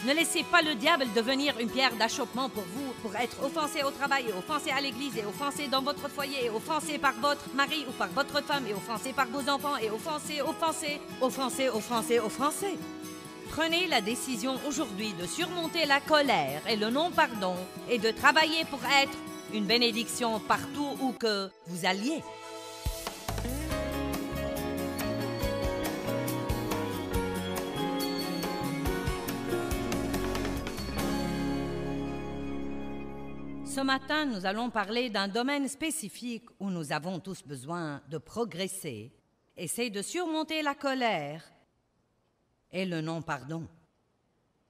Ne laissez pas le diable devenir une pierre d'achoppement pour vous, pour être offensé au travail, et offensé à l'église, et offensé dans votre foyer, et offensé par votre mari ou par votre femme, et offensé par vos enfants, et offensé. Prenez la décision aujourd'hui de surmonter la colère et le non-pardon et de travailler pour être une bénédiction partout où que vous alliez. Ce matin, nous allons parler d'un domaine spécifique où nous avons tous besoin de progresser, et c'est de surmonter la colère et le non-pardon.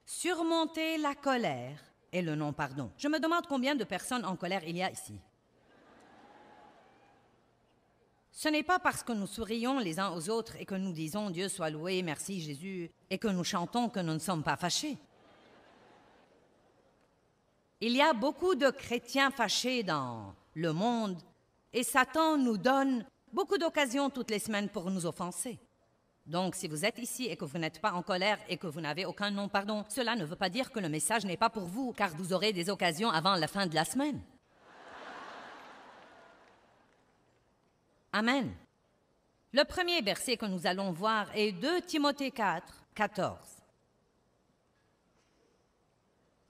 Surmonter la colère et le non-pardon. Je me demande combien de personnes en colère il y a ici. Ce n'est pas parce que nous sourions les uns aux autres et que nous disons « Dieu soit loué, merci Jésus » et que nous chantons que nous ne sommes pas fâchés. Il y a beaucoup de chrétiens fâchés dans le monde et Satan nous donne beaucoup d'occasions toutes les semaines pour nous offenser. Donc, si vous êtes ici et que vous n'êtes pas en colère et que vous n'avez aucun non-pardon, cela ne veut pas dire que le message n'est pas pour vous, car vous aurez des occasions avant la fin de la semaine. Amen. Le premier verset que nous allons voir est 2 Timothée 4, 14.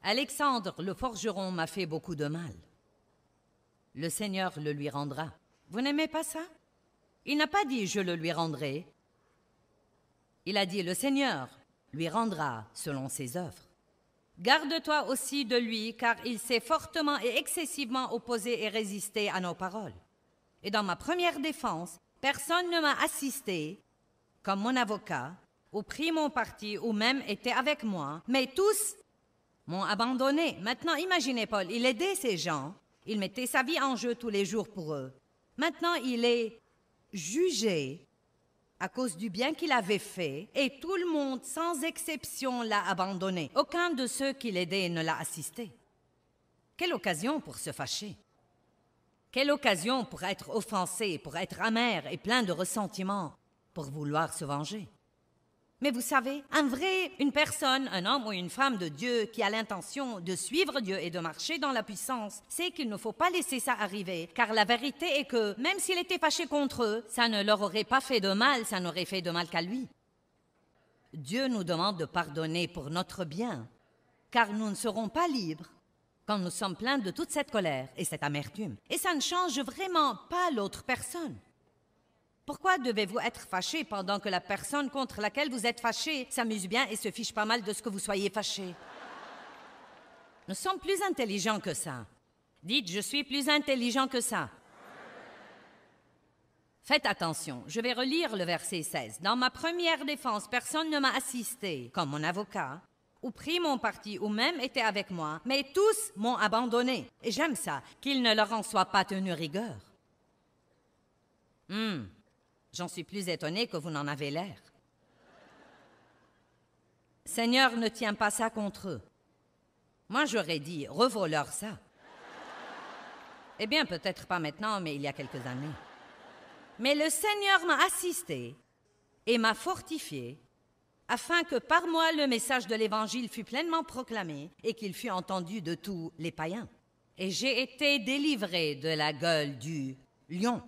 Alexandre le forgeron m'a fait beaucoup de mal. Le Seigneur le lui rendra. Vous n'aimez pas ça? Il n'a pas dit « je le lui rendrai ». Il a dit « le Seigneur lui rendra selon ses œuvres ». Garde-toi aussi de lui, car il s'est fortement et excessivement opposé et résisté à nos paroles. Et dans ma première défense, personne ne m'a assisté comme mon avocat, ou pris mon parti, ou même était avec moi, mais tous m'ont abandonné. Maintenant, imaginez Paul, il aidait ces gens, il mettait sa vie en jeu tous les jours pour eux. Maintenant, il est jugé à cause du bien qu'il avait fait, et tout le monde, sans exception, l'a abandonné. Aucun de ceux qui l'aidaient ne l'a assisté. Quelle occasion pour se fâcher! Quelle occasion pour être offensé, pour être amer et plein de ressentiment, pour vouloir se venger. Mais vous savez, une personne, un homme ou une femme de Dieu qui a l'intention de suivre Dieu et de marcher dans la puissance, sait qu'il ne faut pas laisser ça arriver, car la vérité est que, même s'il était fâché contre eux, ça ne leur aurait pas fait de mal, ça n'aurait fait de mal qu'à lui. Dieu nous demande de pardonner pour notre bien, car nous ne serons pas libres quand nous sommes pleins de toute cette colère et cette amertume. Et ça ne change vraiment pas l'autre personne. Pourquoi devez-vous être fâché pendant que la personne contre laquelle vous êtes fâché s'amuse bien et se fiche pas mal de ce que vous soyez fâché? Nous sommes plus intelligents que ça. Dites, je suis plus intelligent que ça. Faites attention, je vais relire le verset 16. Dans ma première défense, personne ne m'a assisté comme mon avocat, ou pris mon parti, ou même était avec moi, mais tous m'ont abandonné. Et j'aime ça, qu'il ne leur en soit pas tenu rigueur. J'en suis plus étonnée que vous n'en avez l'air. Seigneur ne tient pas ça contre eux. Moi, j'aurais dit, revaut-leur ça. Eh bien, peut-être pas maintenant, mais il y a quelques années. Mais le Seigneur m'a assisté et m'a fortifié afin que par moi le message de l'Évangile fût pleinement proclamé et qu'il fût entendu de tous les païens. Et j'ai été délivré de la gueule du lion.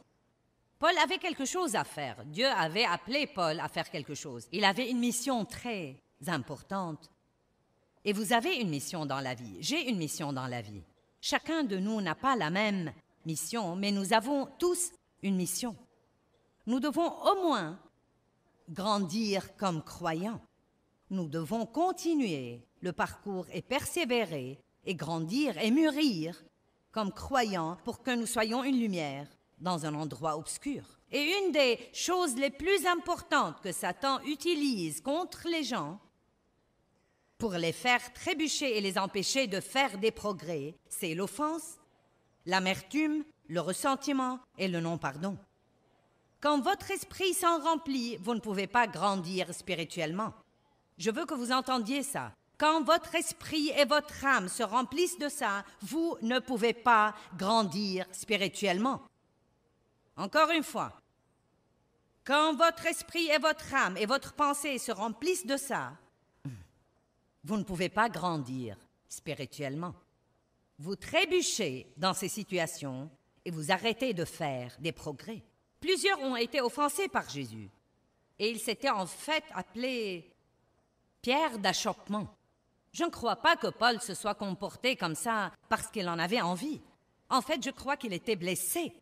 Paul avait quelque chose à faire. Dieu avait appelé Paul à faire quelque chose. Il avait une mission très importante. Et vous avez une mission dans la vie. J'ai une mission dans la vie. Chacun de nous n'a pas la même mission, mais nous avons tous une mission. Nous devons au moins grandir comme croyants. Nous devons continuer le parcours et persévérer et grandir et mûrir comme croyants pour que nous soyons une lumière dans un endroit obscur. Et une des choses les plus importantes que Satan utilise contre les gens pour les faire trébucher et les empêcher de faire des progrès, c'est l'offense, l'amertume, le ressentiment et le non-pardon. Quand votre esprit s'en remplit, vous ne pouvez pas grandir spirituellement. Je veux que vous entendiez ça. Quand votre esprit et votre âme se remplissent de ça, vous ne pouvez pas grandir spirituellement. Encore une fois, quand votre esprit et votre âme et votre pensée se remplissent de ça, Vous ne pouvez pas grandir spirituellement. Vous trébuchez dans ces situations et vous arrêtez de faire des progrès. Plusieurs ont été offensés par Jésus et il s'était en fait appelé pierre d'achoppement. Je ne crois pas que Paul se soit comporté comme ça parce qu'il en avait envie. En fait, je crois qu'il était blessé.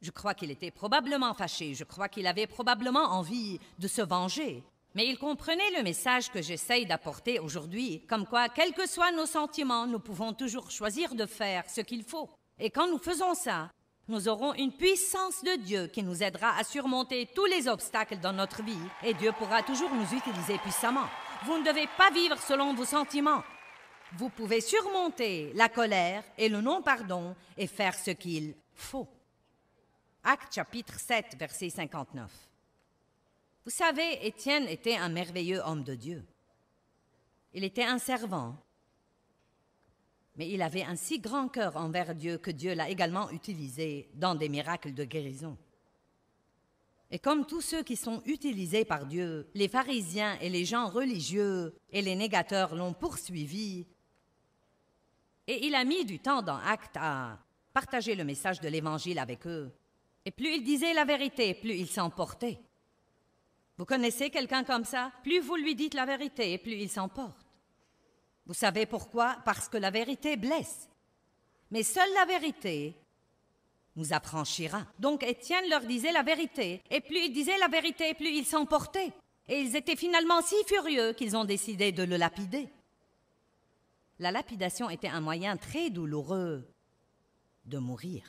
Je crois qu'il était probablement fâché. Je crois qu'il avait probablement envie de se venger. Mais il comprenait le message que j'essaye d'apporter aujourd'hui, comme quoi, quels que soient nos sentiments, nous pouvons toujours choisir de faire ce qu'il faut. Et quand nous faisons ça, nous aurons une puissance de Dieu qui nous aidera à surmonter tous les obstacles dans notre vie et Dieu pourra toujours nous utiliser puissamment. Vous ne devez pas vivre selon vos sentiments. Vous pouvez surmonter la colère et le non-pardon et faire ce qu'il faut. Actes chapitre 7, verset 59. Vous savez, Étienne était un merveilleux homme de Dieu. Il était un servant, mais il avait un si grand cœur envers Dieu que Dieu l'a également utilisé dans des miracles de guérison. Et comme tous ceux qui sont utilisés par Dieu, les pharisiens et les gens religieux et les négateurs l'ont poursuivi. Et il a mis du temps dans Actes à partager le message de l'Évangile avec eux. Et plus il disait la vérité, plus il s'emportait. Vous connaissez quelqu'un comme ça? Plus vous lui dites la vérité, plus il s'emporte. Vous savez pourquoi? Parce que la vérité blesse. Mais seule la vérité nous affranchira. Donc Étienne leur disait la vérité, et plus il disait la vérité, plus il s'emportait. Et ils étaient finalement si furieux qu'ils ont décidé de le lapider. La lapidation était un moyen très douloureux de mourir.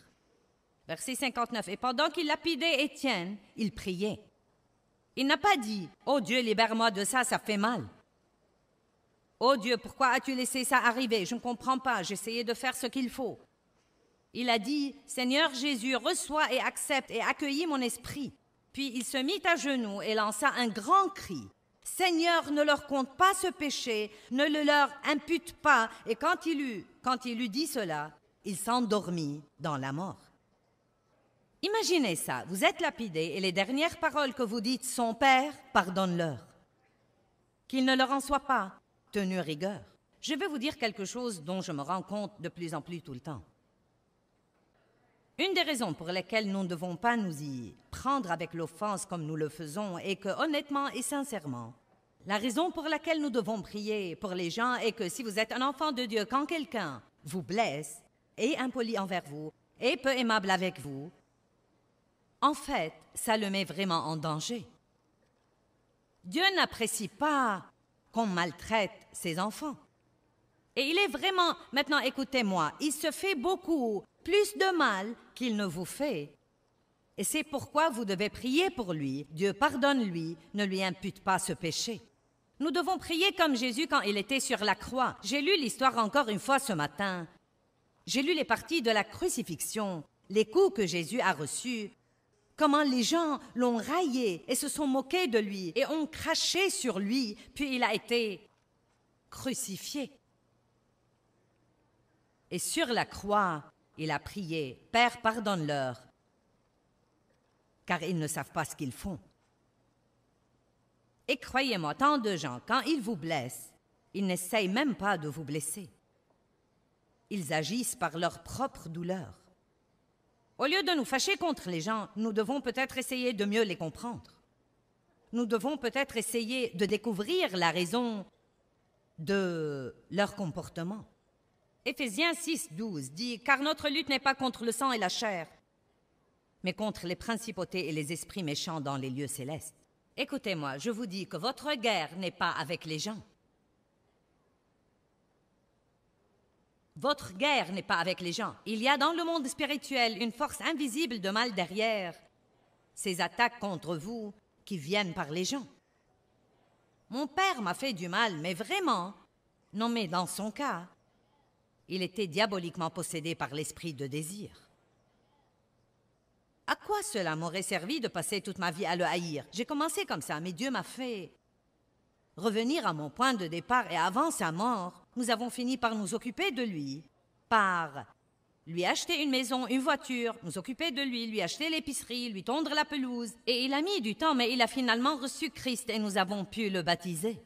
Verset 59. Et pendant qu'il lapidait Étienne, il priait. Il n'a pas dit « Oh Dieu, libère-moi de ça, ça fait mal. » « Oh Dieu, pourquoi as-tu laissé ça arriver? Je ne comprends pas, j'essayais de faire ce qu'il faut. » Il a dit « Seigneur Jésus, reçois et accepte et accueillis mon esprit. » Puis il se mit à genoux et lança un grand cri. « Seigneur, ne leur compte pas ce péché, ne le leur impute pas. » Et quand il eut dit cela, il s'endormit dans la mort. Imaginez ça, vous êtes lapidé et les dernières paroles que vous dites sont « Père, pardonne-leur. » Qu'il ne leur en soit pas tenu rigueur. Je vais vous dire quelque chose dont je me rends compte de plus en plus tout le temps. Une des raisons pour lesquelles nous ne devons pas nous y prendre avec l'offense comme nous le faisons est que, honnêtement et sincèrement, la raison pour laquelle nous devons prier pour les gens est que si vous êtes un enfant de Dieu, quand quelqu'un vous blesse, est impoli envers vous, est peu aimable avec vous, en fait, ça le met vraiment en danger. Dieu n'apprécie pas qu'on maltraite ses enfants. Et il est vraiment, maintenant écoutez-moi, il se fait beaucoup plus de mal qu'il ne vous fait. Et c'est pourquoi vous devez prier pour lui. Dieu pardonne-lui, ne lui impute pas ce péché. Nous devons prier comme Jésus quand il était sur la croix. J'ai lu l'histoire encore une fois ce matin. J'ai lu les parties de la crucifixion, les coups que Jésus a reçus, comment les gens l'ont raillé et se sont moqués de lui et ont craché sur lui, puis il a été crucifié. Et sur la croix, il a prié, « Père, pardonne-leur, car ils ne savent pas ce qu'ils font. » Et croyez-moi, tant de gens, quand ils vous blessent, ils n'essayent même pas de vous blesser. Ils agissent par leur propre douleur. Au lieu de nous fâcher contre les gens, nous devons peut-être essayer de mieux les comprendre. Nous devons peut-être essayer de découvrir la raison de leur comportement. Éphésiens 6, 12 dit « Car notre lutte n'est pas contre le sang et la chair, mais contre les principautés et les esprits méchants dans les lieux célestes. » Écoutez-moi, je vous dis que votre guerre n'est pas avec les gens. Votre guerre n'est pas avec les gens. Il y a dans le monde spirituel une force invisible de mal derrière ces attaques contre vous qui viennent par les gens. Mon père m'a fait du mal, mais vraiment, non mais dans son cas, il était diaboliquement possédé par l'esprit de désir. À quoi cela m'aurait servi de passer toute ma vie à le haïr? J'ai commencé comme ça, mais Dieu m'a fait revenir à mon point de départ et avant sa mort, nous avons fini par nous occuper de lui, par lui acheter une maison, une voiture, nous occuper de lui, lui acheter l'épicerie, lui tondre la pelouse. Et il a mis du temps, mais il a finalement reçu Christ et nous avons pu le baptiser.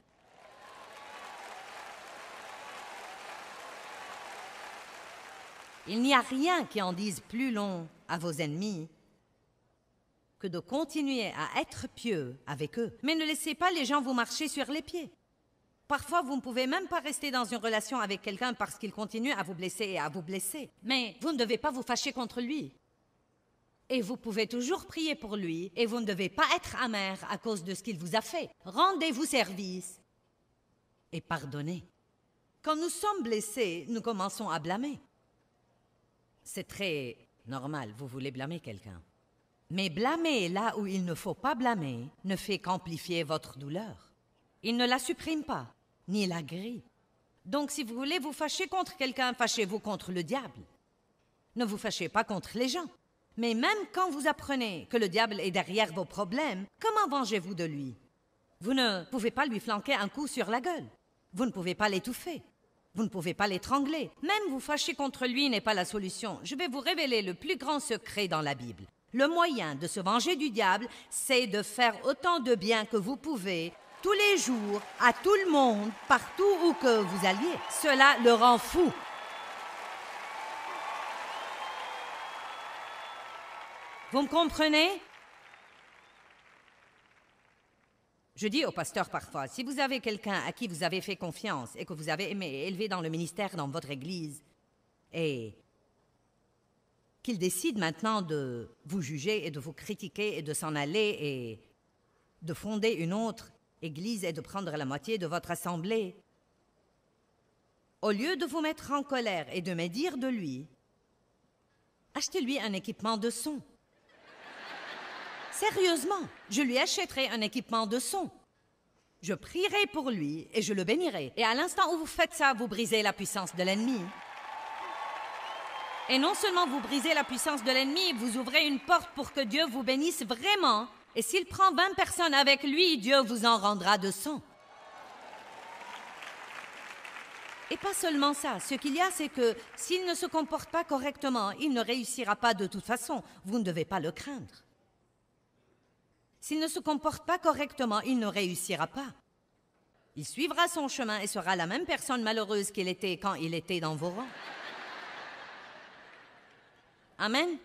Il n'y a rien qui en dise plus long à vos ennemis que de continuer à être pieux avec eux. Mais ne laissez pas les gens vous marcher sur les pieds. Parfois, vous ne pouvez même pas rester dans une relation avec quelqu'un parce qu'il continue à vous blesser et à vous blesser. Mais vous ne devez pas vous fâcher contre lui. Et vous pouvez toujours prier pour lui, et vous ne devez pas être amer à cause de ce qu'il vous a fait. Rendez-vous service et pardonnez. Quand nous sommes blessés, nous commençons à blâmer. C'est très normal, vous voulez blâmer quelqu'un. Mais blâmer là où il ne faut pas blâmer ne fait qu'amplifier votre douleur. Il ne la supprime pas, ni la grille. Donc si vous voulez vous fâcher contre quelqu'un, fâchez-vous contre le diable. Ne vous fâchez pas contre les gens. Mais même quand vous apprenez que le diable est derrière vos problèmes, comment vengez-vous de lui? Vous ne pouvez pas lui flanquer un coup sur la gueule. Vous ne pouvez pas l'étouffer. Vous ne pouvez pas l'étrangler. Même vous fâcher contre lui n'est pas la solution. Je vais vous révéler le plus grand secret dans la Bible. Le moyen de se venger du diable, c'est de faire autant de bien que vous pouvez, tous les jours, à tout le monde, partout où que vous alliez. Cela le rend fou. Vous me comprenez? Je dis au pasteur parfois, si vous avez quelqu'un à qui vous avez fait confiance et que vous avez aimé et élevé dans le ministère dans votre église, et qu'il décide maintenant de vous juger et de vous critiquer et de s'en aller et de fonder une autre église et de prendre la moitié de votre assemblée, au lieu de vous mettre en colère et de me dire de lui, achetez-lui un équipement de son. Sérieusement, je lui achèterai un équipement de son. Je prierai pour lui et je le bénirai. Et à l'instant où vous faites ça, vous brisez la puissance de l'ennemi. Et non seulement vous brisez la puissance de l'ennemi, vous ouvrez une porte pour que Dieu vous bénisse vraiment. Et s'il prend 20 personnes avec lui, Dieu vous en rendra de 100. Et pas seulement ça. Ce qu'il y a, c'est que s'il ne se comporte pas correctement, il ne réussira pas de toute façon. Vous ne devez pas le craindre. S'il ne se comporte pas correctement, il ne réussira pas. Il suivra son chemin et sera la même personne malheureuse qu'il était quand il était dans vos rangs. Amen.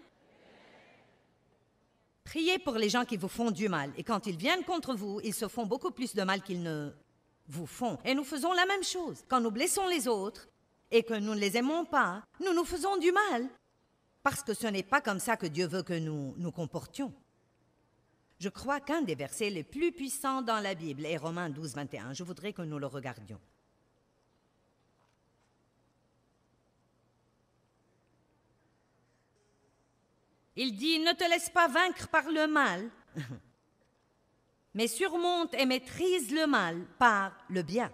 Priez pour les gens qui vous font du mal. Et quand ils viennent contre vous, ils se font beaucoup plus de mal qu'ils ne vous font. Et nous faisons la même chose. Quand nous blessons les autres et que nous ne les aimons pas, nous nous faisons du mal. Parce que ce n'est pas comme ça que Dieu veut que nous nous comportions. Je crois qu'un des versets les plus puissants dans la Bible est Romains 12, 21. Je voudrais que nous le regardions. Il dit, ne te laisse pas vaincre par le mal, mais surmonte et maîtrise le mal par le bien.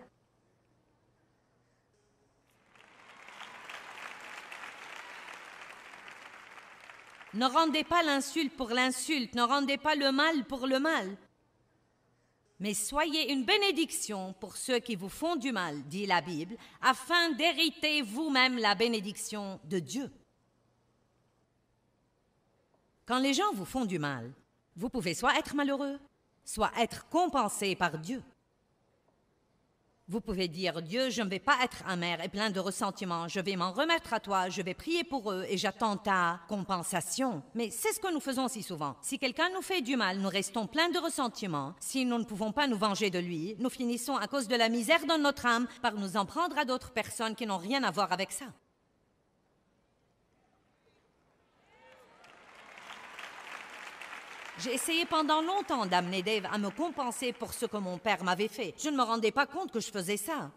Ne rendez pas l'insulte pour l'insulte, ne rendez pas le mal pour le mal. Mais soyez une bénédiction pour ceux qui vous font du mal, dit la Bible, afin d'hériter vous-même la bénédiction de Dieu. Quand les gens vous font du mal, vous pouvez soit être malheureux, soit être compensé par Dieu. Vous pouvez dire, Dieu, je ne vais pas être amer et plein de ressentiment, je vais m'en remettre à toi, je vais prier pour eux et j'attends ta compensation. Mais c'est ce que nous faisons si souvent. Si quelqu'un nous fait du mal, nous restons pleins de ressentiment. Si nous ne pouvons pas nous venger de lui, nous finissons à cause de la misère dans notre âme par nous en prendre à d'autres personnes qui n'ont rien à voir avec ça. J'ai essayé pendant longtemps d'amener Dave à me compenser pour ce que mon père m'avait fait. Je ne me rendais pas compte que je faisais ça.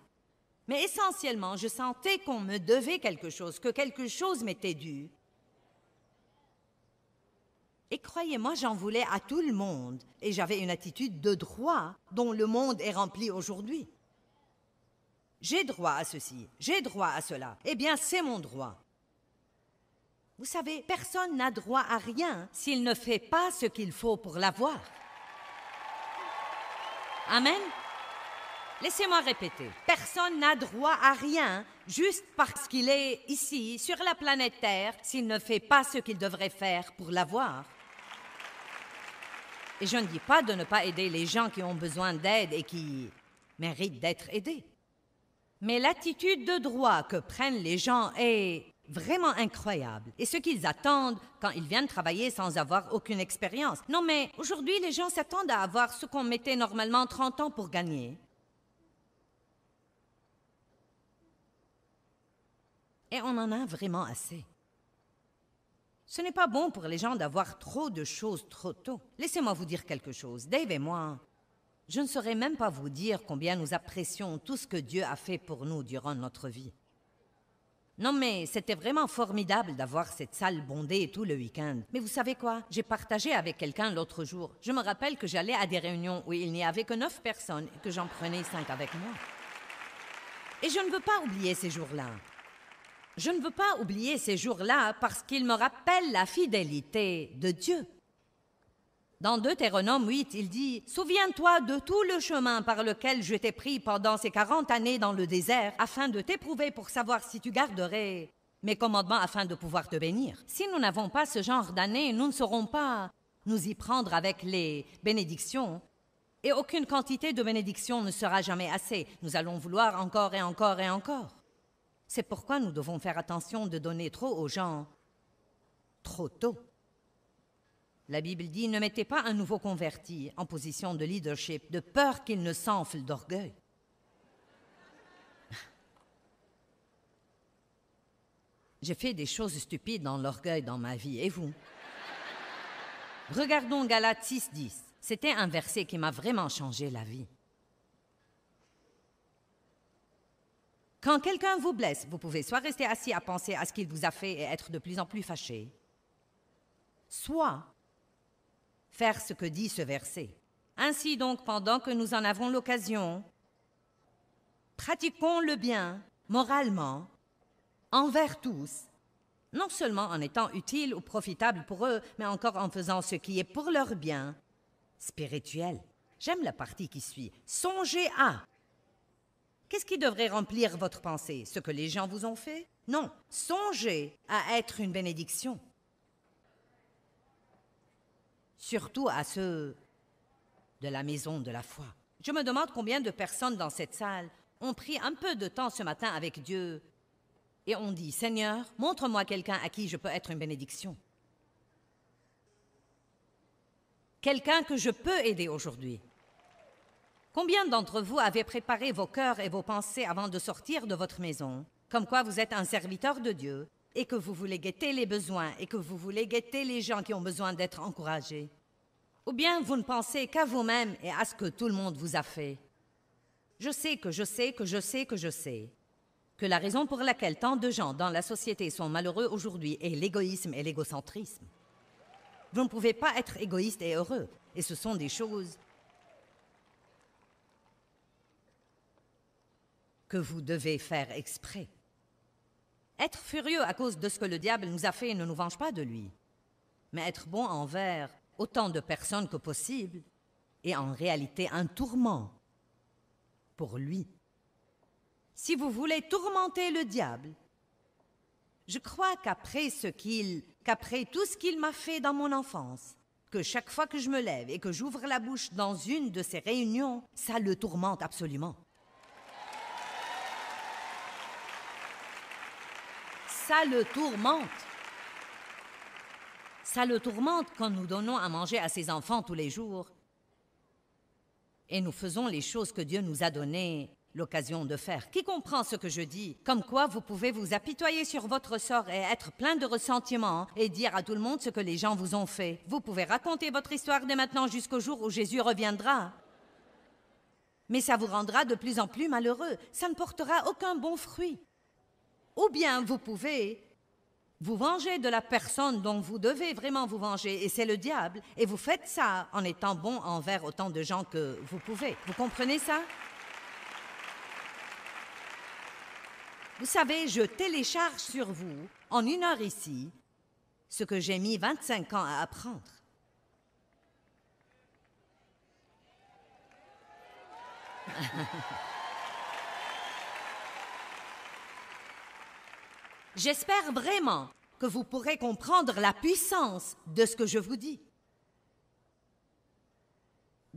Mais essentiellement, je sentais qu'on me devait quelque chose, que quelque chose m'était dû. Et croyez-moi, j'en voulais à tout le monde. Et j'avais une attitude de droit dont le monde est rempli aujourd'hui. J'ai droit à ceci, j'ai droit à cela. Eh bien, c'est mon droit. Vous savez, personne n'a droit à rien s'il ne fait pas ce qu'il faut pour l'avoir. Amen. Laissez-moi répéter. Personne n'a droit à rien juste parce qu'il est ici, sur la planète Terre, s'il ne fait pas ce qu'il devrait faire pour l'avoir. Et je ne dis pas de ne pas aider les gens qui ont besoin d'aide et qui méritent d'être aidés. Mais l'attitude de droit que prennent les gens est vraiment incroyable et ce qu'ils attendent quand ils viennent travailler sans avoir aucune expérience. Non, mais aujourd'hui, les gens s'attendent à avoir ce qu'on mettait normalement 30 ans pour gagner. Et on en a vraiment assez. Ce n'est pas bon pour les gens d'avoir trop de choses trop tôt. Laissez-moi vous dire quelque chose. Dave et moi, je ne saurais même pas vous dire combien nous apprécions tout ce que Dieu a fait pour nous durant notre vie. Non, mais c'était vraiment formidable d'avoir cette salle bondée tout le week-end. Mais vous savez quoi? J'ai partagé avec quelqu'un l'autre jour. Je me rappelle que j'allais à des réunions où il n'y avait que 9 personnes et que j'en prenais 5 avec moi. Et je ne veux pas oublier ces jours-là. Je ne veux pas oublier ces jours-là parce qu'ils me rappellent la fidélité de Dieu. Dans Deutéronome 8, il dit « Souviens-toi de tout le chemin par lequel je t'ai pris pendant ces 40 années dans le désert, afin de t'éprouver pour savoir si tu garderais mes commandements afin de pouvoir te bénir. » Si nous n'avons pas ce genre d'année, nous ne saurons pas nous y prendre avec les bénédictions. Et aucune quantité de bénédictions ne sera jamais assez. Nous allons vouloir encore et encore et encore. C'est pourquoi nous devons faire attention de donner trop aux gens trop tôt. La Bible dit « Ne mettez pas un nouveau converti en position de leadership, de peur qu'il ne s'enfle d'orgueil. » J'ai fait des choses stupides dans l'orgueil dans ma vie, et vous? Regardons Galates 6:10. C'était un verset qui m'a vraiment changé la vie. Quand quelqu'un vous blesse, vous pouvez soit rester assis à penser à ce qu'il vous a fait et être de plus en plus fâché, soit faire ce que dit ce verset. Ainsi donc, pendant que nous en avons l'occasion, pratiquons le bien moralement envers tous, non seulement en étant utiles ou profitables pour eux, mais encore en faisant ce qui est pour leur bien spirituel. J'aime la partie qui suit. Songez à. Qu'est-ce qui devrait remplir votre pensée? Ce que les gens vous ont fait? Non. Songez à être une bénédiction. Surtout à ceux de la maison de la foi. Je me demande combien de personnes dans cette salle ont pris un peu de temps ce matin avec Dieu et ont dit « Seigneur, montre-moi quelqu'un à qui je peux être une bénédiction. Quelqu'un que je peux aider aujourd'hui. » Combien d'entre vous avez préparé vos cœurs et vos pensées avant de sortir de votre maison, comme quoi vous êtes un serviteur de Dieu et que vous voulez guetter les besoins et que vous voulez guetter les gens qui ont besoin d'être encouragés? Ou bien vous ne pensez qu'à vous-même et à ce que tout le monde vous a fait? Je sais que la raison pour laquelle tant de gens dans la société sont malheureux aujourd'hui est l'égoïsme et l'égocentrisme. Vous ne pouvez pas être égoïste et heureux, et ce sont des choses que vous devez faire exprès. Être furieux à cause de ce que le diable nous a fait ne nous venge pas de lui, mais être bon envers autant de personnes que possible est en réalité un tourment pour lui. Si vous voulez tourmenter le diable, je crois qu'après tout ce qu'il m'a fait dans mon enfance, que chaque fois que je me lève et que j'ouvre la bouche dans une de ces réunions, ça le tourmente absolument. Ça le tourmente. Ça le tourmente quand nous donnons à manger à ses enfants tous les jours et nous faisons les choses que Dieu nous a donné l'occasion de faire. Qui comprend ce que je dis? Comme quoi vous pouvez vous apitoyer sur votre sort et être plein de ressentiment et dire à tout le monde ce que les gens vous ont fait. Vous pouvez raconter votre histoire dès maintenant jusqu'au jour où Jésus reviendra. Mais ça vous rendra de plus en plus malheureux. Ça ne portera aucun bon fruit. Ou bien vous pouvez vous venger de la personne dont vous devez vraiment vous venger, et c'est le diable, et vous faites ça en étant bon envers autant de gens que vous pouvez. Vous comprenez ça? Vous savez, je télécharge sur vous, en 1 heure ici, ce que j'ai mis 25 ans à apprendre. J'espère vraiment que vous pourrez comprendre la puissance de ce que je vous dis.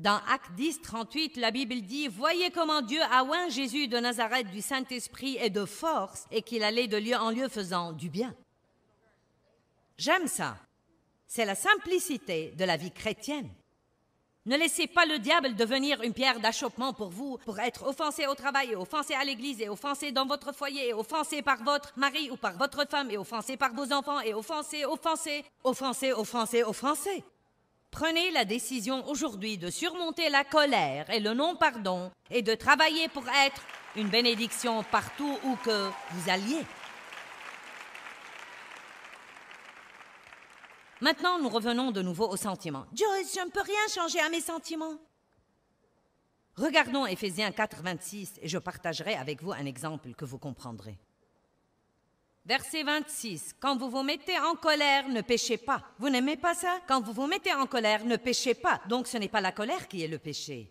Dans Actes 10, 38, la Bible dit « Voyez comment Dieu a oint Jésus de Nazareth du Saint-Esprit et de force, et qu'il allait de lieu en lieu faisant du bien. » J'aime ça. C'est la simplicité de la vie chrétienne. Ne laissez pas le diable devenir une pierre d'achoppement pour vous, pour être offensé au travail, et offensé à l'église, et offensé dans votre foyer, et offensé par votre mari ou par votre femme, et offensé par vos enfants, et offensé. Prenez la décision aujourd'hui de surmonter la colère et le non-pardon et de travailler pour être une bénédiction partout où que vous alliez. Maintenant, nous revenons de nouveau aux sentiments. Joyce, je ne peux rien changer à mes sentiments. Regardons Éphésiens 4, 26 et je partagerai avec vous un exemple que vous comprendrez. Verset 26. Quand vous vous mettez en colère, ne péchez pas. Vous n'aimez pas ça? Quand vous vous mettez en colère, ne péchez pas. Donc ce n'est pas la colère qui est le péché.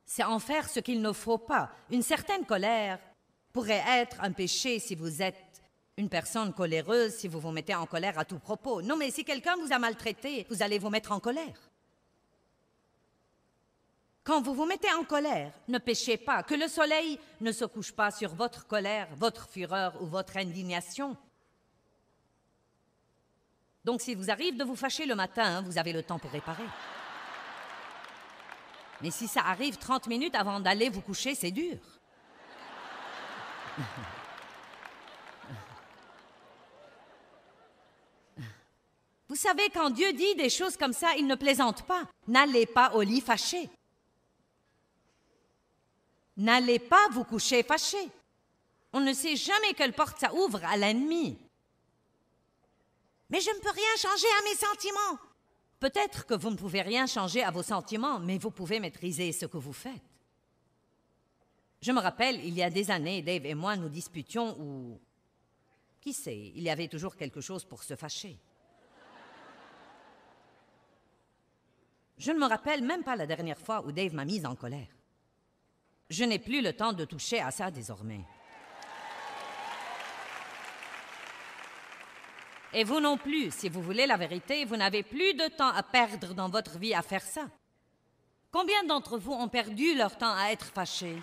C'est en faire ce qu'il ne faut pas. Une certaine colère pourrait être un péché si vous êtes une personne coléreuse, si vous vous mettez en colère à tout propos. Non, mais si quelqu'un vous a maltraité, vous allez vous mettre en colère. Quand vous vous mettez en colère, ne péchez pas, que le soleil ne se couche pas sur votre colère, votre fureur ou votre indignation. Donc, s'il vous arrive de vous fâcher le matin, vous avez le temps pour réparer. Mais si ça arrive 30 minutes avant d'aller vous coucher, c'est dur. Vous savez, quand Dieu dit des choses comme ça, il ne plaisante pas. N'allez pas au lit fâché. N'allez pas vous coucher fâché. On ne sait jamais quelle porte ça ouvre à l'ennemi. Mais je ne peux rien changer à mes sentiments. Peut-être que vous ne pouvez rien changer à vos sentiments, mais vous pouvez maîtriser ce que vous faites. Je me rappelle, il y a des années, Dave et moi nous disputions ou... Qui sait, il y avait toujours quelque chose pour se fâcher. Je ne me rappelle même pas la dernière fois où Dave m'a mise en colère. Je n'ai plus le temps de toucher à ça désormais. Et vous non plus, si vous voulez la vérité, vous n'avez plus de temps à perdre dans votre vie à faire ça. Combien d'entre vous ont perdu leur temps à être fâchés?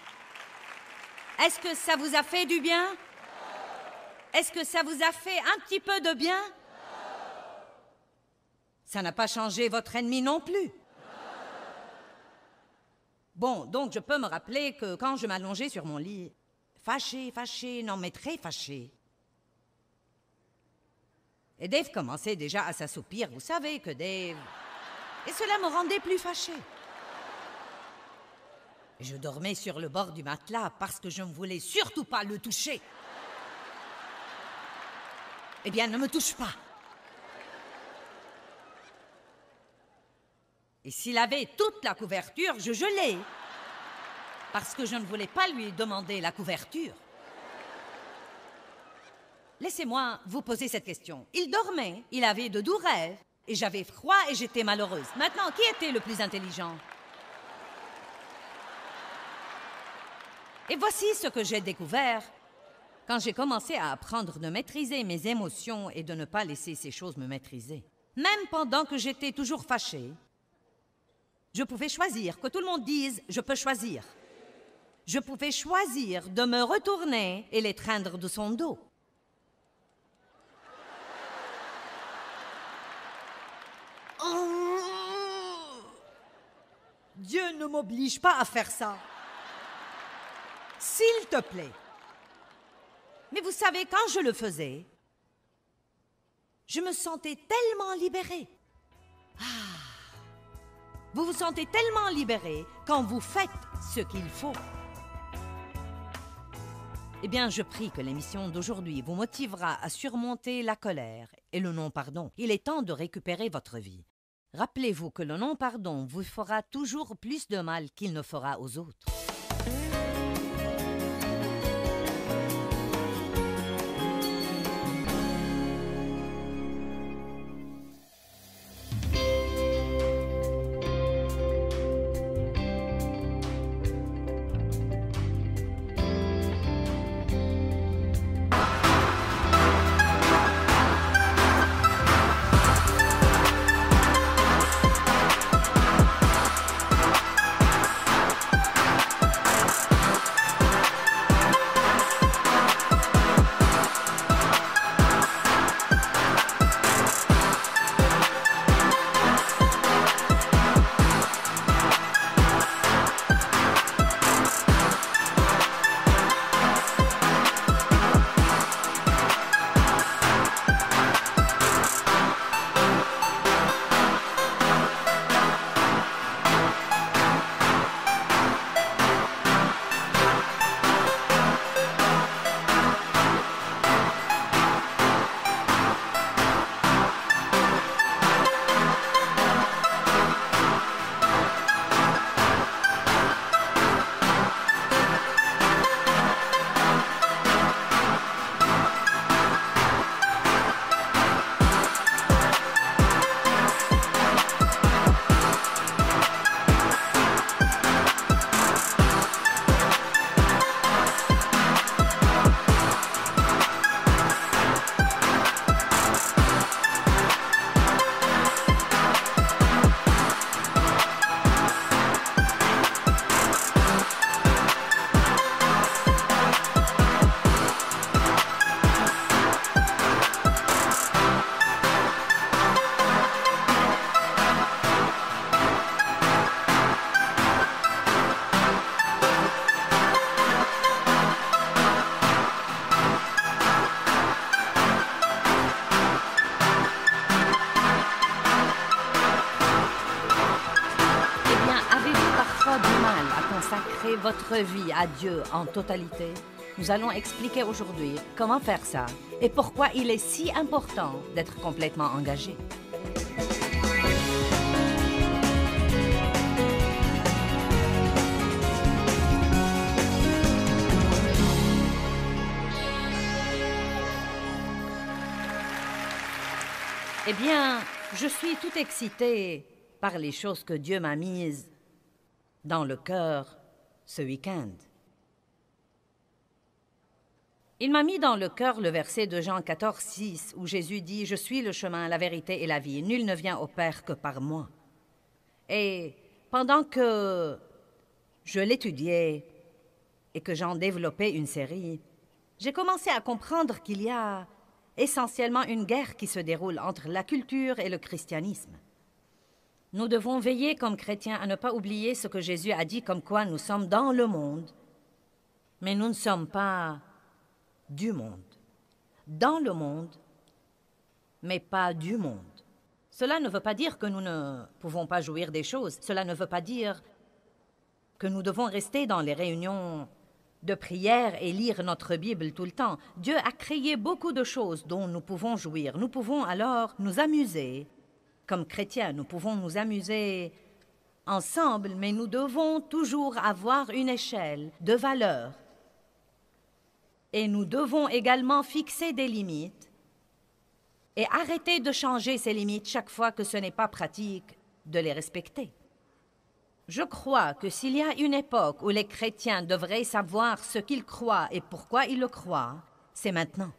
Est-ce que ça vous a fait du bien? Est-ce que ça vous a fait un petit peu de bien? Ça n'a pas changé votre ennemi non plus. Bon, donc je peux me rappeler que quand je m'allongeais sur mon lit, fâché, non mais très fâché. Et Dave commençait déjà à s'assoupir, vous savez que Dave... Et cela me rendait plus fâché. Et je dormais sur le bord du matelas parce que je ne voulais surtout pas le toucher. Eh bien, ne me touche pas. Et s'il avait toute la couverture, je gelais. Parce que je ne voulais pas lui demander la couverture. Laissez-moi vous poser cette question. Il dormait, il avait de doux rêves, et j'avais froid et j'étais malheureuse. Maintenant, qui était le plus intelligent? Et voici ce que j'ai découvert quand j'ai commencé à apprendre de maîtriser mes émotions et de ne pas laisser ces choses me maîtriser. Même pendant que j'étais toujours fâchée, je pouvais choisir, que tout le monde dise « je peux choisir ». Je pouvais choisir de me retourner et l'étreindre de son dos. Oh! Dieu ne m'oblige pas à faire ça. S'il te plaît. Mais vous savez, quand je le faisais, je me sentais tellement libérée. Vous vous sentez tellement libéré quand vous faites ce qu'il faut. Eh bien, je prie que l'émission d'aujourd'hui vous motivera à surmonter la colère et le non-pardon. Il est temps de récupérer votre vie. Rappelez-vous que le non-pardon vous fera toujours plus de mal qu'il ne fera aux autres. consacrer votre vie à Dieu en totalité? Nous allons expliquer aujourd'hui comment faire ça et pourquoi il est si important d'être complètement engagé. Eh bien, je suis tout excitée par les choses que Dieu m'a mises dans le cœur ce week-end. Il m'a mis dans le cœur le verset de Jean 14, 6, où Jésus dit « Je suis le chemin, la vérité et la vie. Nul ne vient au Père que par moi. » Et pendant que je l'étudiais et que j'en développais une série, j'ai commencé à comprendre qu'il y a essentiellement une guerre qui se déroule entre la culture et le christianisme. Nous devons veiller comme chrétiens à ne pas oublier ce que Jésus a dit comme quoi nous sommes dans le monde, mais nous ne sommes pas du monde. Dans le monde, mais pas du monde. Cela ne veut pas dire que nous ne pouvons pas jouir des choses. Cela ne veut pas dire que nous devons rester dans les réunions de prière et lire notre Bible tout le temps. Dieu a créé beaucoup de choses dont nous pouvons jouir. Nous pouvons alors nous amuser. Comme chrétiens, nous pouvons nous amuser ensemble, mais nous devons toujours avoir une échelle de valeurs. Et nous devons également fixer des limites et arrêter de changer ces limites chaque fois que ce n'est pas pratique de les respecter. Je crois que s'il y a une époque où les chrétiens devraient savoir ce qu'ils croient et pourquoi ils le croient, c'est maintenant.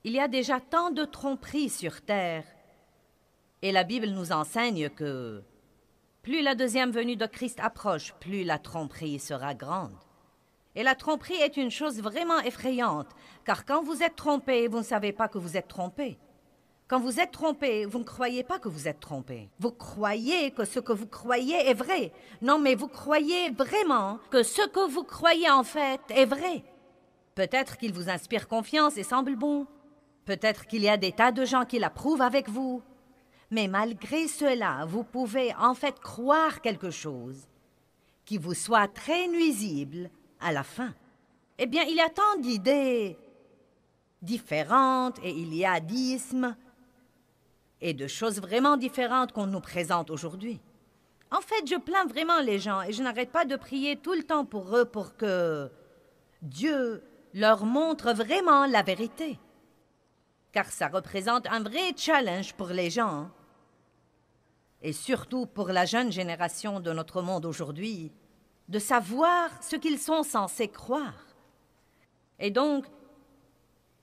Il y a déjà tant de tromperies sur terre, et la Bible nous enseigne que plus la deuxième venue de Christ approche, plus la tromperie sera grande. Et la tromperie est une chose vraiment effrayante, car quand vous êtes trompé, vous ne savez pas que vous êtes trompé. Quand vous êtes trompé, vous ne croyez pas que vous êtes trompé. Vous croyez que ce que vous croyez est vrai. Non, mais vous croyez vraiment que ce que vous croyez en fait est vrai. Peut-être qu'il vous inspire confiance et semble bon. Peut-être qu'il y a des tas de gens qui l'approuvent avec vous. Mais malgré cela, vous pouvez en fait croire quelque chose qui vous soit très nuisible à la fin. Eh bien, il y a tant d'idées différentes et il y a d'ismes et de choses vraiment différentes qu'on nous présente aujourd'hui. En fait, je plains vraiment les gens et je n'arrête pas de prier tout le temps pour eux pour que Dieu leur montre vraiment la vérité. Car ça représente un vrai challenge pour les gens et surtout pour la jeune génération de notre monde aujourd'hui de savoir ce qu'ils sont censés croire. Et donc,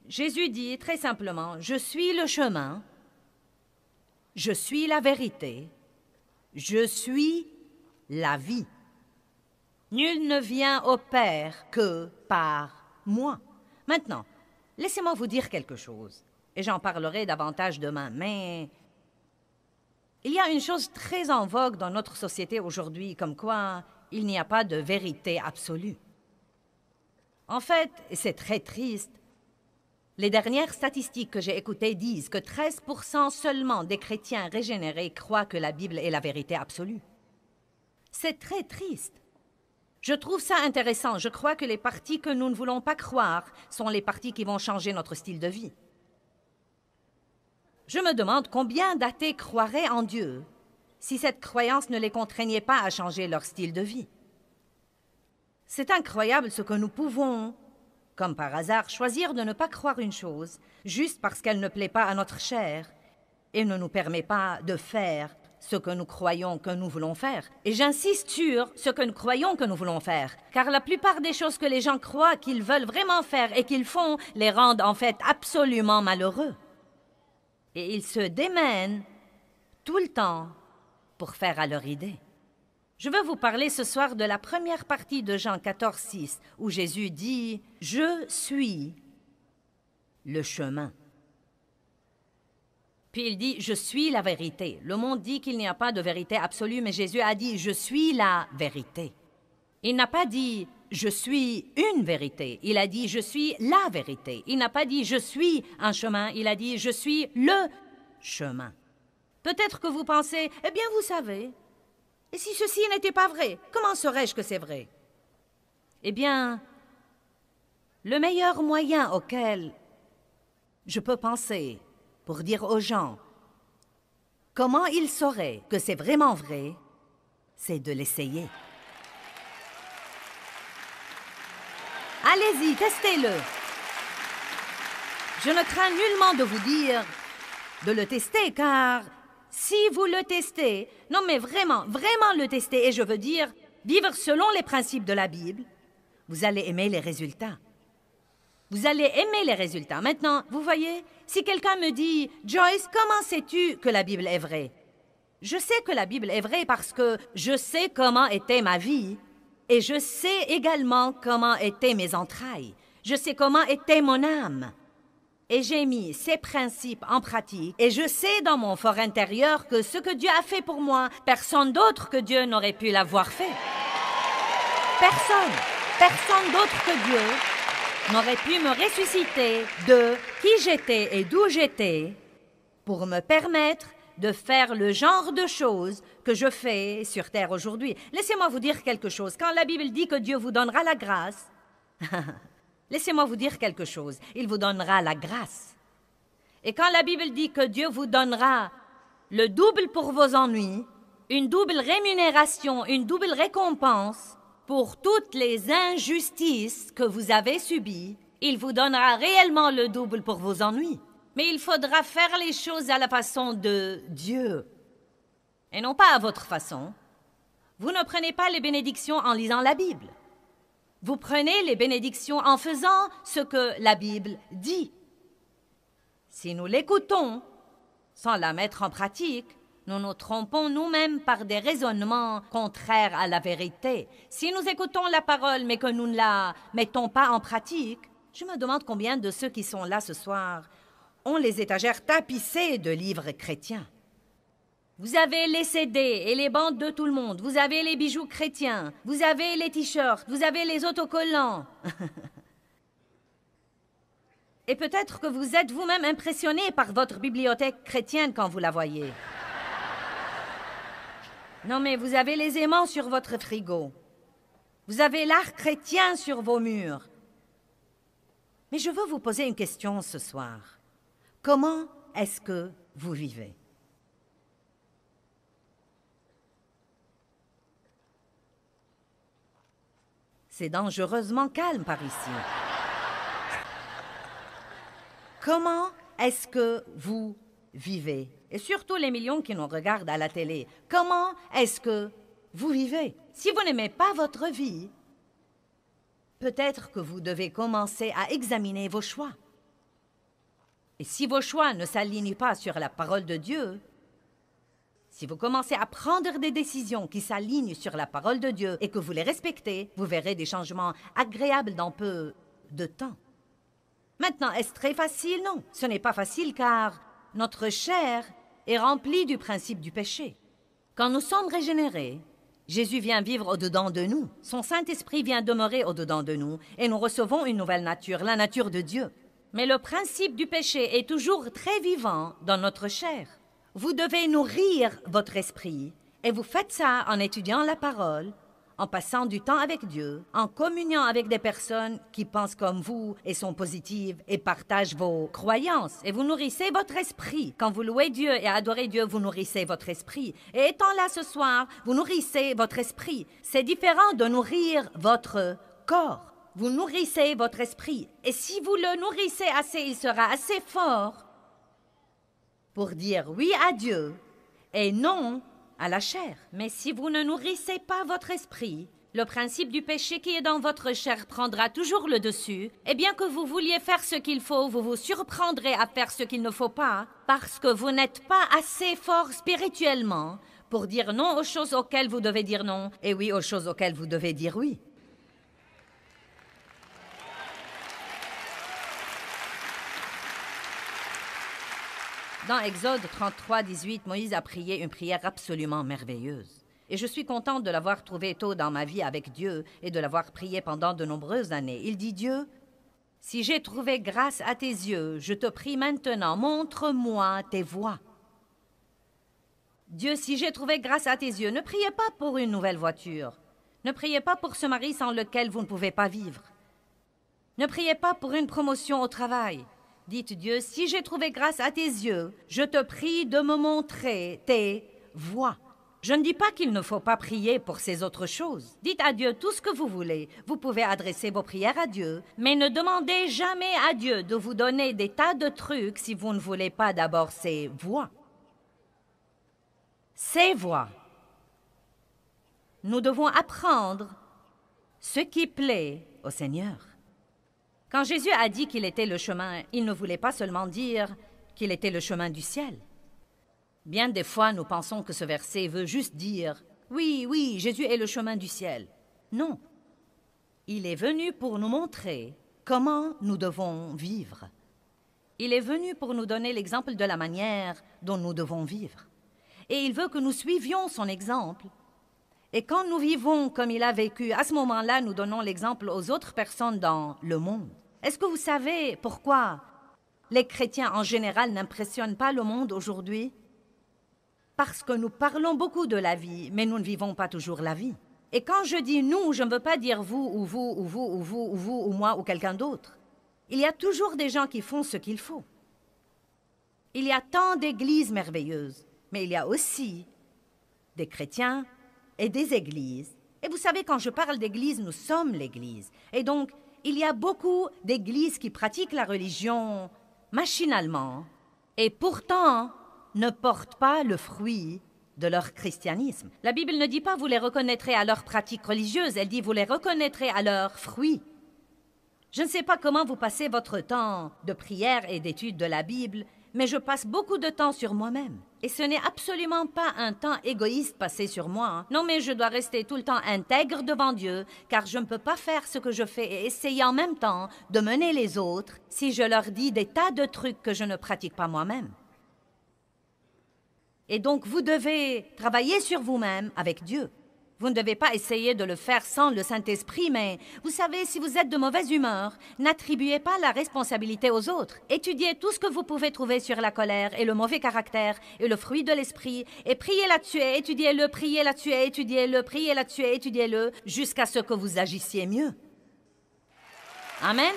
Jésus dit très simplement, « Je suis le chemin, je suis la vérité, je suis la vie. Nul ne vient au Père que par moi. » Maintenant, laissez-moi vous dire quelque chose, et j'en parlerai davantage demain, mais il y a une chose très en vogue dans notre société aujourd'hui, comme quoi il n'y a pas de vérité absolue. En fait, et c'est très triste, les dernières statistiques que j'ai écoutées disent que 13% seulement des chrétiens régénérés croient que la Bible est la vérité absolue. C'est très triste. Je trouve ça intéressant. Je crois que les parties que nous ne voulons pas croire sont les parties qui vont changer notre style de vie. Je me demande combien d'athées croiraient en Dieu si cette croyance ne les contraignait pas à changer leur style de vie. C'est incroyable ce que nous pouvons, comme par hasard, choisir de ne pas croire une chose juste parce qu'elle ne plaît pas à notre chair et ne nous permet pas de faire ce que nous croyons que nous voulons faire. Et j'insiste sur ce que nous croyons que nous voulons faire, car la plupart des choses que les gens croient qu'ils veulent vraiment faire et qu'ils font les rendent en fait absolument malheureux. Et ils se démènent tout le temps pour faire à leur idée. Je veux vous parler ce soir de la première partie de Jean 14, 6, où Jésus dit « Je suis le chemin ». Puis il dit « Je suis la vérité ». Le monde dit qu'il n'y a pas de vérité absolue, mais Jésus a dit « Je suis la vérité ». Il n'a pas dit « Je suis une vérité ». Il a dit « Je suis la vérité ». Il n'a pas dit « Je suis un chemin ». Il a dit « Je suis le chemin ». Peut-être que vous pensez « Eh bien, vous savez, Et si ceci n'était pas vrai, comment saurais-je que c'est vrai? Eh bien, le meilleur moyen auquel je peux penser pour dire aux gens comment ils sauraient que c'est vraiment vrai, c'est de l'essayer. Allez-y, testez-le. Je ne crains nullement de vous dire de le tester, car si vous le testez, non mais vraiment, vraiment le tester, et je veux dire vivre selon les principes de la Bible, vous allez aimer les résultats. Vous allez aimer les résultats. Maintenant, vous voyez, si quelqu'un me dit « Joyce, comment sais-tu que la Bible est vraie? » Je sais que la Bible est vraie parce que je sais comment était ma vie et je sais également comment étaient mes entrailles. Je sais comment était mon âme. Et j'ai mis ces principes en pratique et je sais dans mon fort intérieur que ce que Dieu a fait pour moi, personne d'autre que Dieu n'aurait pu l'avoir fait. Personne d'autre que Dieu n'aurait pu me ressusciter de qui j'étais et d'où j'étais pour me permettre de faire le genre de choses que je fais sur terre aujourd'hui. Laissez-moi vous dire quelque chose. Quand la Bible dit que Dieu vous donnera la grâce, laissez-moi vous dire quelque chose. Il vous donnera la grâce. Et quand la Bible dit que Dieu vous donnera le double pour vos ennuis, une double rémunération, une double récompense, pour toutes les injustices que vous avez subies, il vous donnera réellement le double pour vos ennuis. Mais il faudra faire les choses à la façon de Dieu, et non pas à votre façon. Vous ne prenez pas les bénédictions en lisant la Bible. Vous prenez les bénédictions en faisant ce que la Bible dit. Si nous l'écoutons sans la mettre en pratique, nous nous trompons nous-mêmes par des raisonnements contraires à la vérité. Si nous écoutons la parole, mais que nous ne la mettons pas en pratique, je me demande combien de ceux qui sont là ce soir ont les étagères tapissées de livres chrétiens. Vous avez les CD et les bandes de tout le monde, vous avez les bijoux chrétiens, vous avez les t-shirts, vous avez les autocollants. Et peut-être que vous êtes vous-même impressionné par votre bibliothèque chrétienne quand vous la voyez. Non, mais vous avez les aimants sur votre frigo. Vous avez l'art chrétien sur vos murs. Mais je veux vous poser une question ce soir. Comment est-ce que vous vivez? C'est dangereusement calme par ici. Comment est-ce que vous vivez? Et surtout les millions qui nous regardent à la télé. Comment est-ce que vous vivez? Si vous n'aimez pas votre vie, peut-être que vous devez commencer à examiner vos choix. Et si vos choix ne s'alignent pas sur la parole de Dieu, si vous commencez à prendre des décisions qui s'alignent sur la parole de Dieu et que vous les respectez, vous verrez des changements agréables dans peu de temps. Maintenant, est-ce très facile? Non, ce n'est pas facile car notre chair est remplie du principe du péché. Quand nous sommes régénérés, Jésus vient vivre au-dedans de nous. Son Saint-Esprit vient demeurer au-dedans de nous et nous recevons une nouvelle nature, la nature de Dieu. Mais le principe du péché est toujours très vivant dans notre chair. Vous devez nourrir votre esprit et vous faites ça en étudiant la parole, en passant du temps avec Dieu, en communiant avec des personnes qui pensent comme vous et sont positives et partagent vos croyances. Et vous nourrissez votre esprit. Quand vous louez Dieu et adorez Dieu, vous nourrissez votre esprit. Et étant là ce soir, vous nourrissez votre esprit. C'est différent de nourrir votre corps. Vous nourrissez votre esprit. Et si vous le nourrissez assez, il sera assez fort pour dire oui à Dieu et non à la chair. Mais si vous ne nourrissez pas votre esprit, le principe du péché qui est dans votre chair prendra toujours le dessus. Et bien que vous vouliez faire ce qu'il faut, vous vous surprendrez à faire ce qu'il ne faut pas, parce que vous n'êtes pas assez fort spirituellement pour dire non aux choses auxquelles vous devez dire non, et oui aux choses auxquelles vous devez dire oui. Dans Exode 33, 18, Moïse a prié une prière absolument merveilleuse. Et je suis contente de l'avoir trouvée tôt dans ma vie avec Dieu et de l'avoir priée pendant de nombreuses années. Il dit, Dieu, si j'ai trouvé grâce à tes yeux, je te prie maintenant, montre-moi tes voies. Dieu, si j'ai trouvé grâce à tes yeux, ne priez pas pour une nouvelle voiture. Ne priez pas pour ce mari sans lequel vous ne pouvez pas vivre. Ne priez pas pour une promotion au travail. Dites Dieu, si j'ai trouvé grâce à tes yeux, je te prie de me montrer tes voies. Je ne dis pas qu'il ne faut pas prier pour ces autres choses. Dites à Dieu tout ce que vous voulez. Vous pouvez adresser vos prières à Dieu, mais ne demandez jamais à Dieu de vous donner des tas de trucs si vous ne voulez pas d'abord ses voies. Ses voies. Nous devons apprendre ce qui plaît au Seigneur. Quand Jésus a dit qu'il était le chemin, il ne voulait pas seulement dire qu'il était le chemin du ciel. Bien des fois, nous pensons que ce verset veut juste dire « Oui, oui, Jésus est le chemin du ciel ». Non. Il est venu pour nous montrer comment nous devons vivre. Il est venu pour nous donner l'exemple de la manière dont nous devons vivre. Et il veut que nous suivions son exemple. Et quand nous vivons comme il a vécu, à ce moment-là, nous donnons l'exemple aux autres personnes dans le monde. Est-ce que vous savez pourquoi les chrétiens en général n'impressionnent pas le monde aujourd'hui? Parce que nous parlons beaucoup de la vie, mais nous ne vivons pas toujours la vie. Et quand je dis nous, je ne veux pas dire vous, ou vous, ou vous, ou vous, ou vous, ou moi, ou quelqu'un d'autre. Il y a toujours des gens qui font ce qu'il faut. Il y a tant d'églises merveilleuses, mais il y a aussi des chrétiens et des églises. Et vous savez, quand je parle d'église, nous sommes l'église. Et donc, il y a beaucoup d'églises qui pratiquent la religion machinalement et pourtant ne portent pas le fruit de leur christianisme. La Bible ne dit pas « vous les reconnaîtrez à leurs pratiques religieuses », elle dit « vous les reconnaîtrez à leurs fruits ». Je ne sais pas comment vous passez votre temps de prière et d'étude de la Bible, mais je passe beaucoup de temps sur moi-même. Et ce n'est absolument pas un temps égoïste passé sur moi. Non, mais je dois rester tout le temps intègre devant Dieu, car je ne peux pas faire ce que je fais et essayer en même temps de mener les autres si je leur dis des tas de trucs que je ne pratique pas moi-même. Et donc, vous devez travailler sur vous-même avec Dieu. Vous ne devez pas essayer de le faire sans le Saint-Esprit, mais vous savez, si vous êtes de mauvaise humeur, n'attribuez pas la responsabilité aux autres. Étudiez tout ce que vous pouvez trouver sur la colère et le mauvais caractère et le fruit de l'esprit, et priez là-dessus et étudiez-le, priez là-dessus et étudiez-le, priez là-dessus et étudiez-le, jusqu'à ce que vous agissiez mieux. Amen.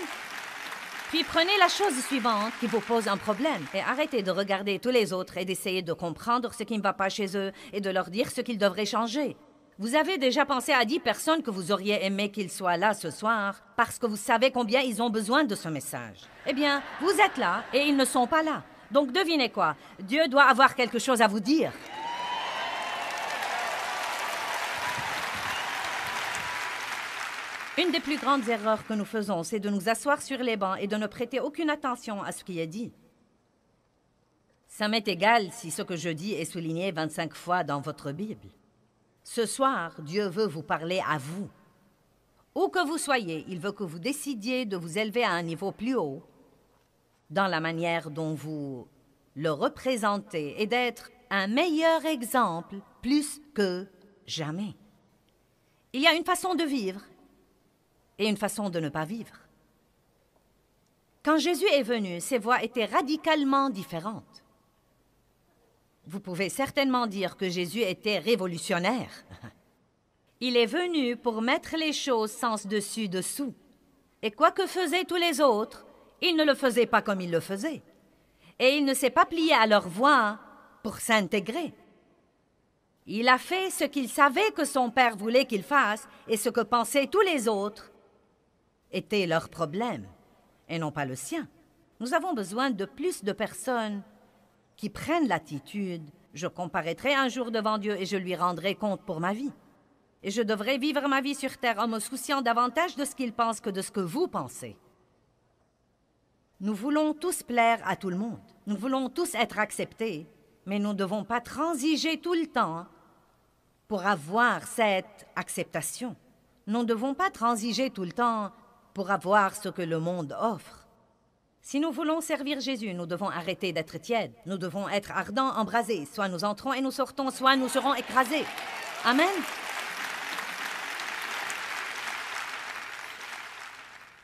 Puis prenez la chose suivante qui vous pose un problème et arrêtez de regarder tous les autres et d'essayer de comprendre ce qui ne va pas chez eux et de leur dire ce qu'ils devraient changer. Vous avez déjà pensé à 10 personnes que vous auriez aimé qu'ils soient là ce soir parce que vous savez combien ils ont besoin de ce message. Eh bien, vous êtes là et ils ne sont pas là. Donc devinez quoi? Dieu doit avoir quelque chose à vous dire. Une des plus grandes erreurs que nous faisons, c'est de nous asseoir sur les bancs et de ne prêter aucune attention à ce qui est dit. Ça m'est égal si ce que je dis est souligné 25 fois dans votre Bible. Ce soir, Dieu veut vous parler à vous. Où que vous soyez, il veut que vous décidiez de vous élever à un niveau plus haut dans la manière dont vous le représentez et d'être un meilleur exemple plus que jamais. Il y a une façon de vivre et une façon de ne pas vivre. Quand Jésus est venu, ses voies étaient radicalement différentes. Vous pouvez certainement dire que Jésus était révolutionnaire. Il est venu pour mettre les choses sens dessus dessous. Et quoi que faisaient tous les autres, il ne le faisait pas comme il le faisait. Et il ne s'est pas plié à leur voie pour s'intégrer. Il a fait ce qu'il savait que son Père voulait qu'il fasse et ce que pensaient tous les autres était leur problème et non pas le sien. Nous avons besoin de plus de personnes qui prennent l'attitude « Je comparaîtrai un jour devant Dieu et je lui rendrai compte pour ma vie. Et je devrais vivre ma vie sur terre en me souciant davantage de ce qu'il pense que de ce que vous pensez. » Nous voulons tous plaire à tout le monde. Nous voulons tous être acceptés, mais nous ne devons pas transiger tout le temps pour avoir cette acceptation. Nous ne devons pas transiger tout le temps pour avoir ce que le monde offre. Si nous voulons servir Jésus, nous devons arrêter d'être tièdes. Nous devons être ardents, embrasés. Soit nous entrons et nous sortons, soit nous serons écrasés. Amen.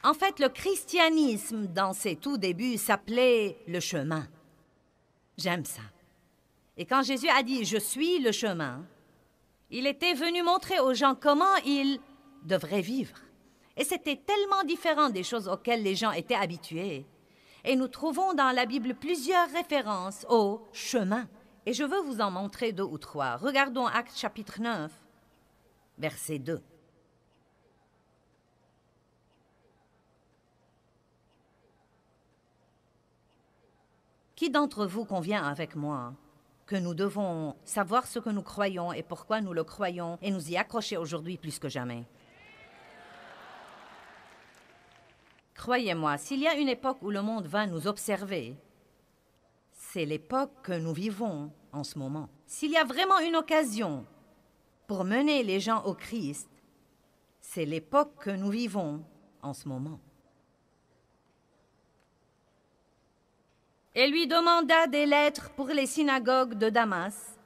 En fait, le christianisme, dans ses tout débuts, s'appelait le chemin. J'aime ça. Et quand Jésus a dit « Je suis le chemin », il était venu montrer aux gens comment ils devraient vivre. Et c'était tellement différent des choses auxquelles les gens étaient habitués. Et nous trouvons dans la Bible plusieurs références au chemin. Et je veux vous en montrer 2 ou 3. Regardons Actes chapitre 9, verset 2. Qui d'entre vous convient avec moi que nous devons savoir ce que nous croyons et pourquoi nous le croyons et nous y accrocher aujourd'hui plus que jamais? Croyez-moi, s'il y a une époque où le monde va nous observer, c'est l'époque que nous vivons en ce moment. S'il y a vraiment une occasion pour mener les gens au Christ, c'est l'époque que nous vivons en ce moment. Et lui demanda des lettres pour les synagogues de Damas,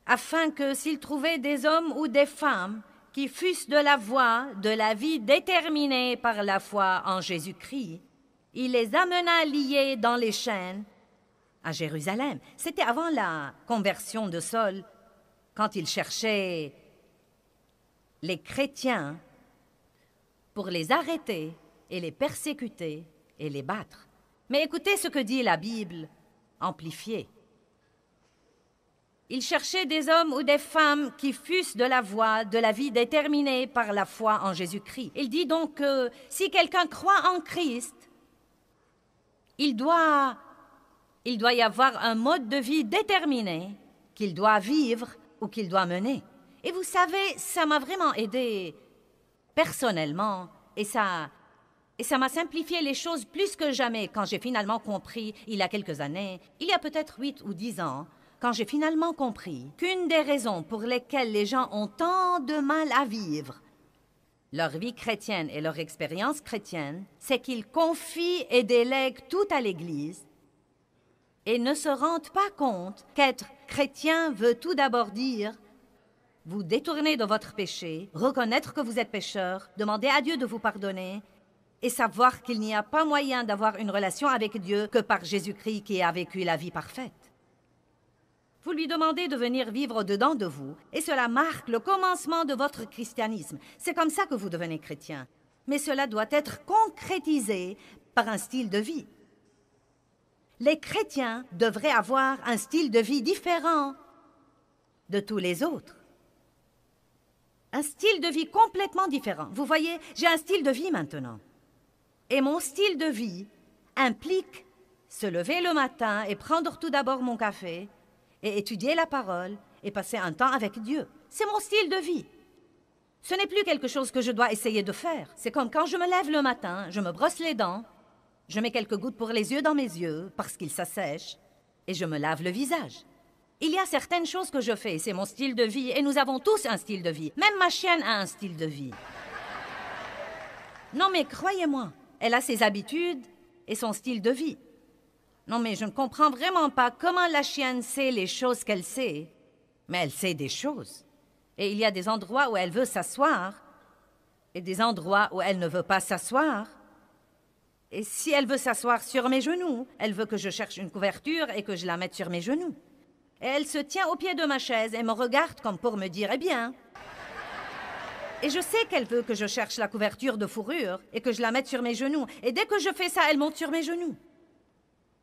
afin que s'il trouvait des hommes ou des femmes qui fussent de la voie de la vie déterminée par la foi en Jésus-Christ, il les amena liés dans les chaînes à Jérusalem. C'était avant la conversion de Saul, quand il cherchait les chrétiens pour les arrêter et les persécuter et les battre. Mais écoutez ce que dit la Bible amplifiée. Il cherchait des hommes ou des femmes qui fussent de la voie de la vie déterminée par la foi en Jésus-Christ. Il dit donc que si quelqu'un croit en Christ, il doit y avoir un mode de vie déterminé qu'il doit vivre ou qu'il doit mener. Et vous savez, ça m'a vraiment aidé personnellement et ça m'a simplifié les choses plus que jamais quand j'ai finalement compris, il y a quelques années, il y a peut-être 8 ou 10 ans, quand j'ai finalement compris qu'une des raisons pour lesquelles les gens ont tant de mal à vivre leur vie chrétienne et leur expérience chrétienne, c'est qu'ils confient et délèguent tout à l'Église et ne se rendent pas compte qu'être chrétien veut tout d'abord dire vous détourner de votre péché, reconnaître que vous êtes pécheur, demander à Dieu de vous pardonner et savoir qu'il n'y a pas moyen d'avoir une relation avec Dieu que par Jésus-Christ qui a vécu la vie parfaite. Vous lui demandez de venir vivre au-dedans de vous, et cela marque le commencement de votre christianisme. C'est comme ça que vous devenez chrétien. Mais cela doit être concrétisé par un style de vie. Les chrétiens devraient avoir un style de vie différent de tous les autres. Un style de vie complètement différent. Vous voyez, j'ai un style de vie maintenant. Et mon style de vie implique se lever le matin et prendre tout d'abord mon café et étudier la parole et passer un temps avec Dieu. C'est mon style de vie. Ce n'est plus quelque chose que je dois essayer de faire. C'est comme quand je me lève le matin, je me brosse les dents, je mets quelques gouttes pour les yeux dans mes yeux parce qu'ils s'assèchent et je me lave le visage. Il y a certaines choses que je fais, c'est mon style de vie et nous avons tous un style de vie. Même ma chienne a un style de vie. Non mais croyez-moi, elle a ses habitudes et son style de vie. Non, mais je ne comprends vraiment pas comment la chienne sait les choses qu'elle sait. Mais elle sait des choses. Et il y a des endroits où elle veut s'asseoir et des endroits où elle ne veut pas s'asseoir. Et si elle veut s'asseoir sur mes genoux, elle veut que je cherche une couverture et que je la mette sur mes genoux. Et elle se tient au pied de ma chaise et me regarde comme pour me dire « Eh bien !» Et je sais qu'elle veut que je cherche la couverture de fourrure et que je la mette sur mes genoux. Et dès que je fais ça, elle monte sur mes genoux.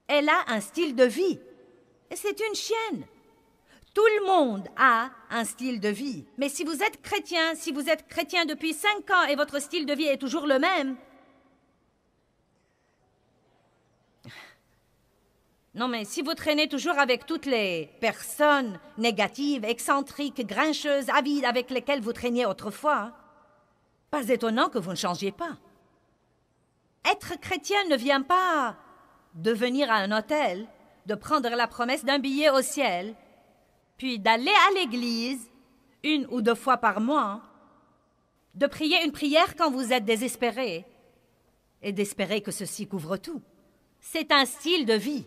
Elle a un style de vie. Et c'est une chienne. Tout le monde a un style de vie. Mais si vous êtes chrétien depuis 5 ans et votre style de vie est toujours le même... Non, mais si vous traînez toujours avec toutes les personnes négatives, excentriques, grincheuses, avides avec lesquelles vous traîniez autrefois, pas étonnant que vous ne changiez pas. Être chrétien ne vient pas de venir à un hôtel, de prendre la promesse d'un billet au ciel, puis d'aller à l'église 1 ou 2 fois par mois, de prier une prière quand vous êtes désespéré et d'espérer que ceci couvre tout. C'est un style de vie.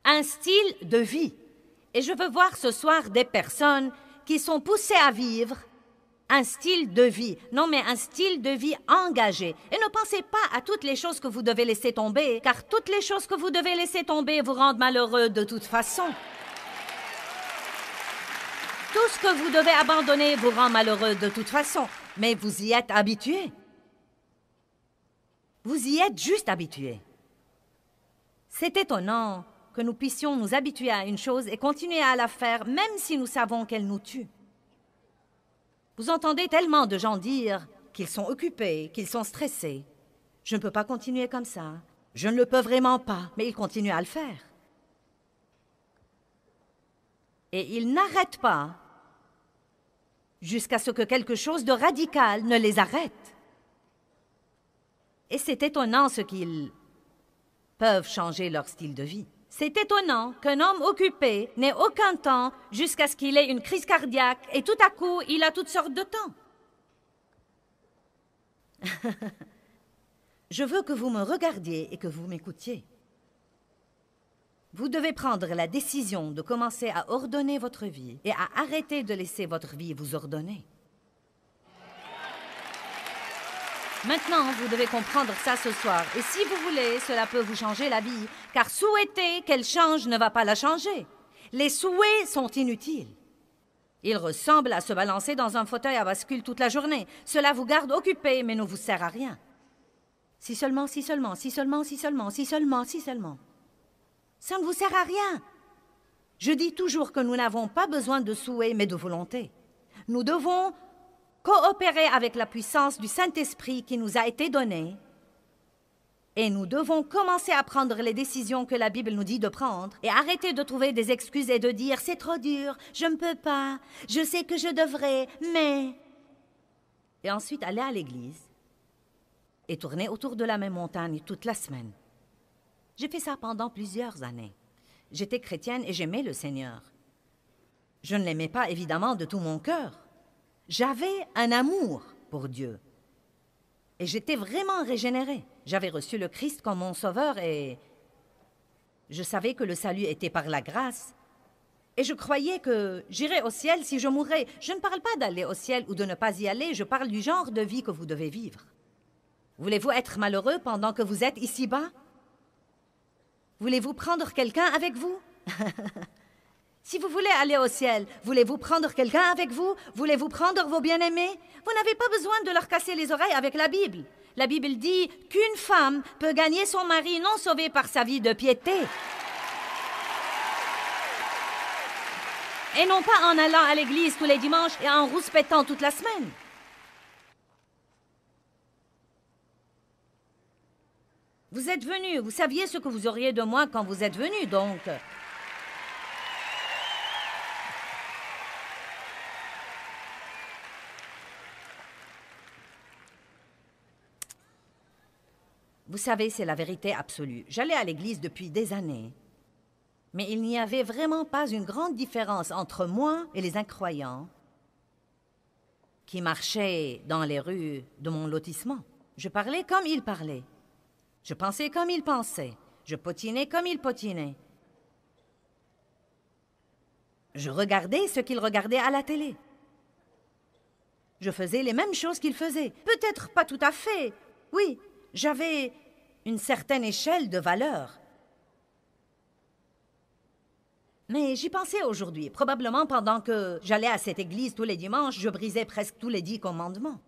Un style de vie. Et je veux voir ce soir des personnes qui sont poussées à vivre un style de vie. Non, mais un style de vie engagé. Et ne pensez pas à toutes les choses que vous devez laisser tomber, car toutes les choses que vous devez laisser tomber vous rendent malheureux de toute façon. Tout ce que vous devez abandonner vous rend malheureux de toute façon, mais vous y êtes habitué. Vous y êtes juste habitué. C'est étonnant que nous puissions nous habituer à une chose et continuer à la faire, même si nous savons qu'elle nous tue. Vous entendez tellement de gens dire qu'ils sont occupés, qu'ils sont stressés. Je ne peux pas continuer comme ça. Je ne le peux vraiment pas, mais ils continuent à le faire. Et ils n'arrêtent pas jusqu'à ce que quelque chose de radical ne les arrête. Et c'est étonnant ce qu'ils peuvent changer leur style de vie. C'est étonnant qu'un homme occupé n'ait aucun temps jusqu'à ce qu'il ait une crise cardiaque et tout à coup, il a toutes sortes de temps. Je veux que vous me regardiez et que vous m'écoutiez. Vous devez prendre la décision de commencer à ordonner votre vie et à arrêter de laisser votre vie vous ordonner. Maintenant, vous devez comprendre ça ce soir. Et si vous voulez, cela peut vous changer la vie, car souhaiter qu'elle change ne va pas la changer. Les souhaits sont inutiles. Ils ressemblent à se balancer dans un fauteuil à bascule toute la journée. Cela vous garde occupé, mais ne vous sert à rien. Si seulement, si seulement, si seulement, si seulement, si seulement, si seulement. Ça ne vous sert à rien. Je dis toujours que nous n'avons pas besoin de souhaits, mais de volonté. Nous devons coopérer avec la puissance du Saint-Esprit qui nous a été donnée. Et nous devons commencer à prendre les décisions que la Bible nous dit de prendre et arrêter de trouver des excuses et de dire « c'est trop dur, je ne peux pas, je sais que je devrais, mais… » Et ensuite aller à l'église et tourner autour de la même montagne toute la semaine. J'ai fait ça pendant plusieurs années. J'étais chrétienne et j'aimais le Seigneur. Je ne l'aimais pas évidemment de tout mon cœur. J'avais un amour pour Dieu. Et j'étais vraiment régénérée. J'avais reçu le Christ comme mon sauveur et je savais que le salut était par la grâce. Et je croyais que j'irais au ciel si je mourrais. Je ne parle pas d'aller au ciel ou de ne pas y aller, je parle du genre de vie que vous devez vivre. Voulez-vous être malheureux pendant que vous êtes ici-bas? Voulez-vous prendre quelqu'un avec vous? Si vous voulez aller au ciel, voulez-vous prendre quelqu'un avec vous? Voulez-vous prendre vos bien-aimés? Vous n'avez pas besoin de leur casser les oreilles avec la Bible. La Bible dit qu'une femme peut gagner son mari non sauvé par sa vie de piété. Et non pas en allant à l'église tous les dimanches et en rouspétant toute la semaine. Vous êtes venu, vous saviez ce que vous auriez de moi quand vous êtes venu, donc… Vous savez, c'est la vérité absolue. J'allais à l'église depuis des années, mais il n'y avait vraiment pas une grande différence entre moi et les incroyants qui marchaient dans les rues de mon lotissement. Je parlais comme ils parlaient. Je pensais comme ils pensaient. Je potinais comme ils potinaient. Je regardais ce qu'ils regardaient à la télé. Je faisais les mêmes choses qu'ils faisaient. Peut-être pas tout à fait. Oui, j'avais une certaine échelle de valeur. Mais j'y pensais aujourd'hui. Probablement pendant que j'allais à cette église tous les dimanches, je brisais presque tous les 10 commandements.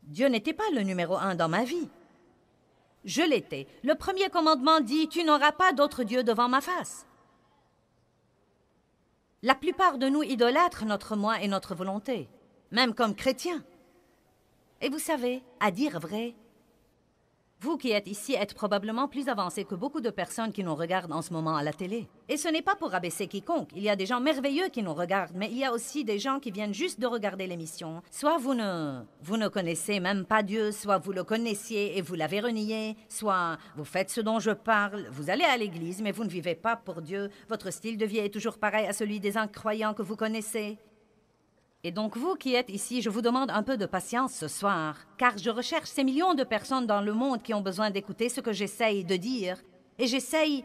Dieu n'était pas le numéro 1 dans ma vie. Je l'étais. Le premier commandement dit « Tu n'auras pas d'autre Dieu devant ma face ». La plupart de nous idolâtrent notre moi et notre volonté, même comme chrétiens. Et vous savez, à dire vrai, vous qui êtes ici êtes probablement plus avancés que beaucoup de personnes qui nous regardent en ce moment à la télé. Et ce n'est pas pour abaisser quiconque. Il y a des gens merveilleux qui nous regardent, mais il y a aussi des gens qui viennent juste de regarder l'émission. Soit vous ne connaissez même pas Dieu, soit vous le connaissiez et vous l'avez renié, soit vous faites ce dont je parle, vous allez à l'église, mais vous ne vivez pas pour Dieu. Votre style de vie est toujours pareil à celui des incroyants que vous connaissez. Et donc vous qui êtes ici, je vous demande un peu de patience ce soir, car je recherche ces millions de personnes dans le monde qui ont besoin d'écouter ce que j'essaye de dire, et j'essaye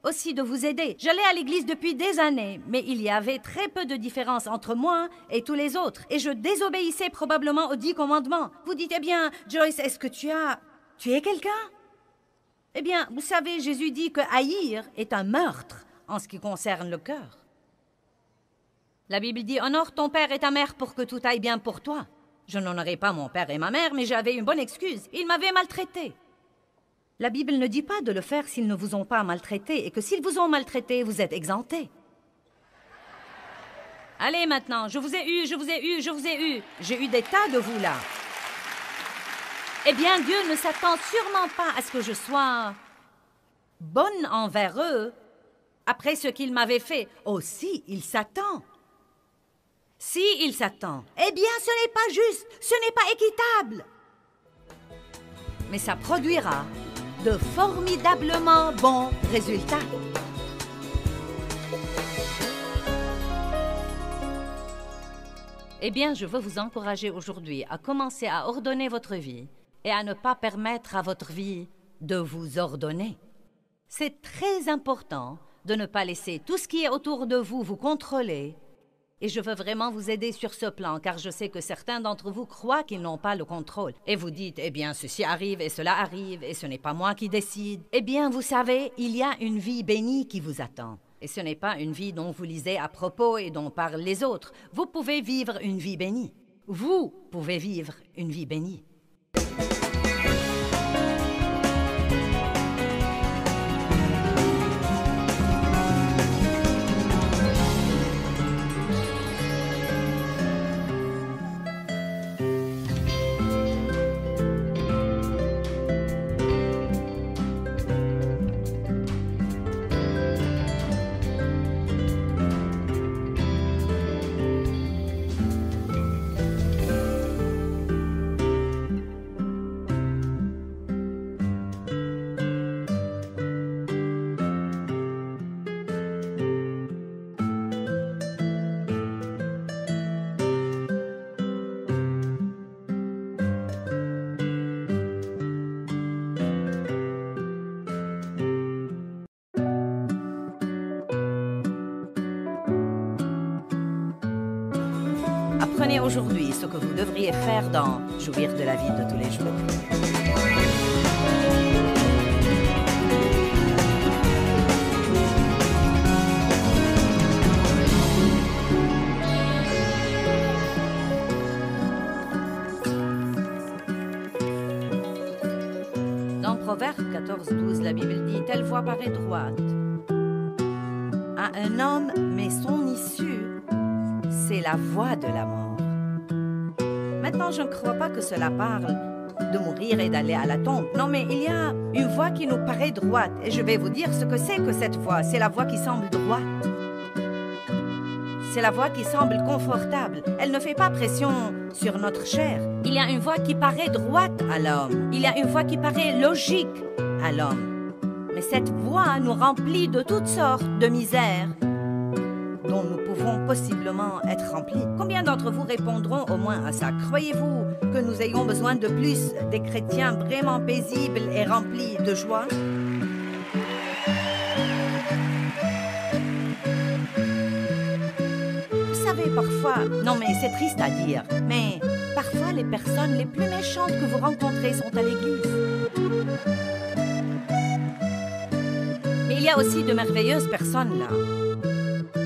aussi de vous aider. J'allais à l'église depuis des années, mais il y avait très peu de différence entre moi et tous les autres, et je désobéissais probablement aux 10 commandements. Vous dites, eh bien, Joyce, est-ce que tu es quelqu'un? Eh bien, vous savez, Jésus dit que haïr est un meurtre en ce qui concerne le cœur. La Bible dit « Honore ton père et ta mère pour que tout aille bien pour toi ». Je n'honorais pas mon père et ma mère, mais j'avais une bonne excuse. Ils m'avaient maltraité. La Bible ne dit pas de le faire s'ils ne vous ont pas maltraité et que s'ils vous ont maltraité, vous êtes exempté. Allez maintenant, je vous ai eu, je vous ai eu, je vous ai eu. J'ai eu des tas de vous là. Eh bien, Dieu ne s'attend sûrement pas à ce que je sois bonne envers eux après ce qu'ils m'avaient fait. Oh si, il s'attend. Si il s'attend, eh bien ce n'est pas juste, ce n'est pas équitable. Mais ça produira de formidablement bons résultats. Eh bien, je veux vous encourager aujourd'hui à commencer à ordonner votre vie et à ne pas permettre à votre vie de vous ordonner. C'est très important de ne pas laisser tout ce qui est autour de vous vous contrôler. Et je veux vraiment vous aider sur ce plan, car je sais que certains d'entre vous croient qu'ils n'ont pas le contrôle. Et vous dites, eh bien, ceci arrive et cela arrive, et ce n'est pas moi qui décide. Eh bien, vous savez, il y a une vie bénie qui vous attend. Et ce n'est pas une vie dont vous lisez à propos et dont parlent les autres. Vous pouvez vivre une vie bénie. Vous pouvez vivre une vie bénie. Apprenez aujourd'hui ce que vous devriez faire dans Jouir de la vie de tous les jours. Dans Proverbe 14:12, la Bible dit « Telle voie paraît droite à un homme, mais son issue, c'est la voie de la mort. » Maintenant, je ne crois pas que cela parle de mourir et d'aller à la tombe. Non, mais il y a une voie qui nous paraît droite. Et je vais vous dire ce que c'est que cette voie. C'est la voie qui semble droite. C'est la voie qui semble confortable. Elle ne fait pas pression sur notre chair. Il y a une voie qui paraît droite à l'homme. Il y a une voie qui paraît logique à l'homme. Mais cette voie nous remplit de toutes sortes de misères dont nous pouvons possiblement être remplis. Combien d'entre vous répondront au moins à ça? Croyez-vous que nous ayons besoin de plus des chrétiens vraiment paisibles et remplis de joie? Vous savez, parfois, non mais c'est triste à dire, mais parfois les personnes les plus méchantes que vous rencontrez sont à l'église. Mais il y a aussi de merveilleuses personnes là.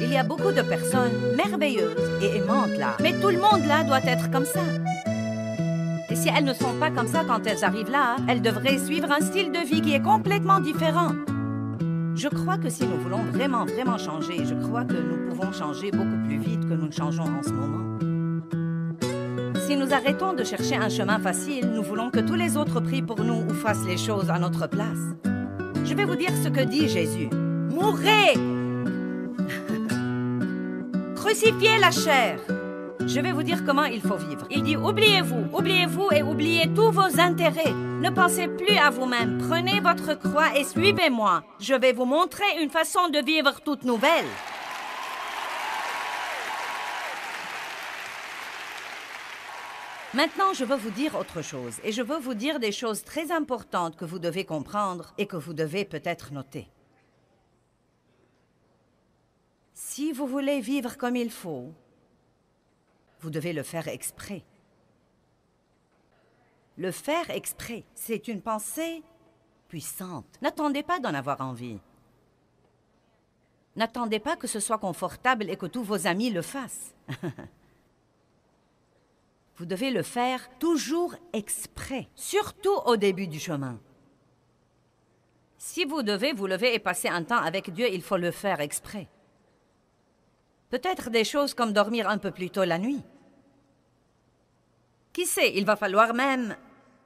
Il y a beaucoup de personnes merveilleuses et aimantes là. Mais tout le monde là doit être comme ça. Et si elles ne sont pas comme ça quand elles arrivent là, elles devraient suivre un style de vie qui est complètement différent. Je crois que si nous voulons vraiment, vraiment changer, je crois que nous pouvons changer beaucoup plus vite que nous ne changeons en ce moment. Si nous arrêtons de chercher un chemin facile, nous voulons que tous les autres prient pour nous ou fassent les choses à notre place. Je vais vous dire ce que dit Jésus. Mourrez! Crucifiez la chair. Je vais vous dire comment il faut vivre. Il dit, oubliez-vous et oubliez tous vos intérêts. Ne pensez plus à vous-même. Prenez votre croix et suivez-moi. Je vais vous montrer une façon de vivre toute nouvelle. Maintenant, je veux vous dire autre chose. Et je veux vous dire des choses très importantes que vous devez comprendre et que vous devez peut-être noter. Si vous voulez vivre comme il faut, vous devez le faire exprès. Le faire exprès, c'est une pensée puissante. N'attendez pas d'en avoir envie. N'attendez pas que ce soit confortable et que tous vos amis le fassent. Vous devez le faire toujours exprès, surtout au début du chemin. Si vous devez vous lever et passer un temps avec Dieu, il faut le faire exprès. Peut-être des choses comme dormir un peu plus tôt la nuit. Qui sait, il va falloir même...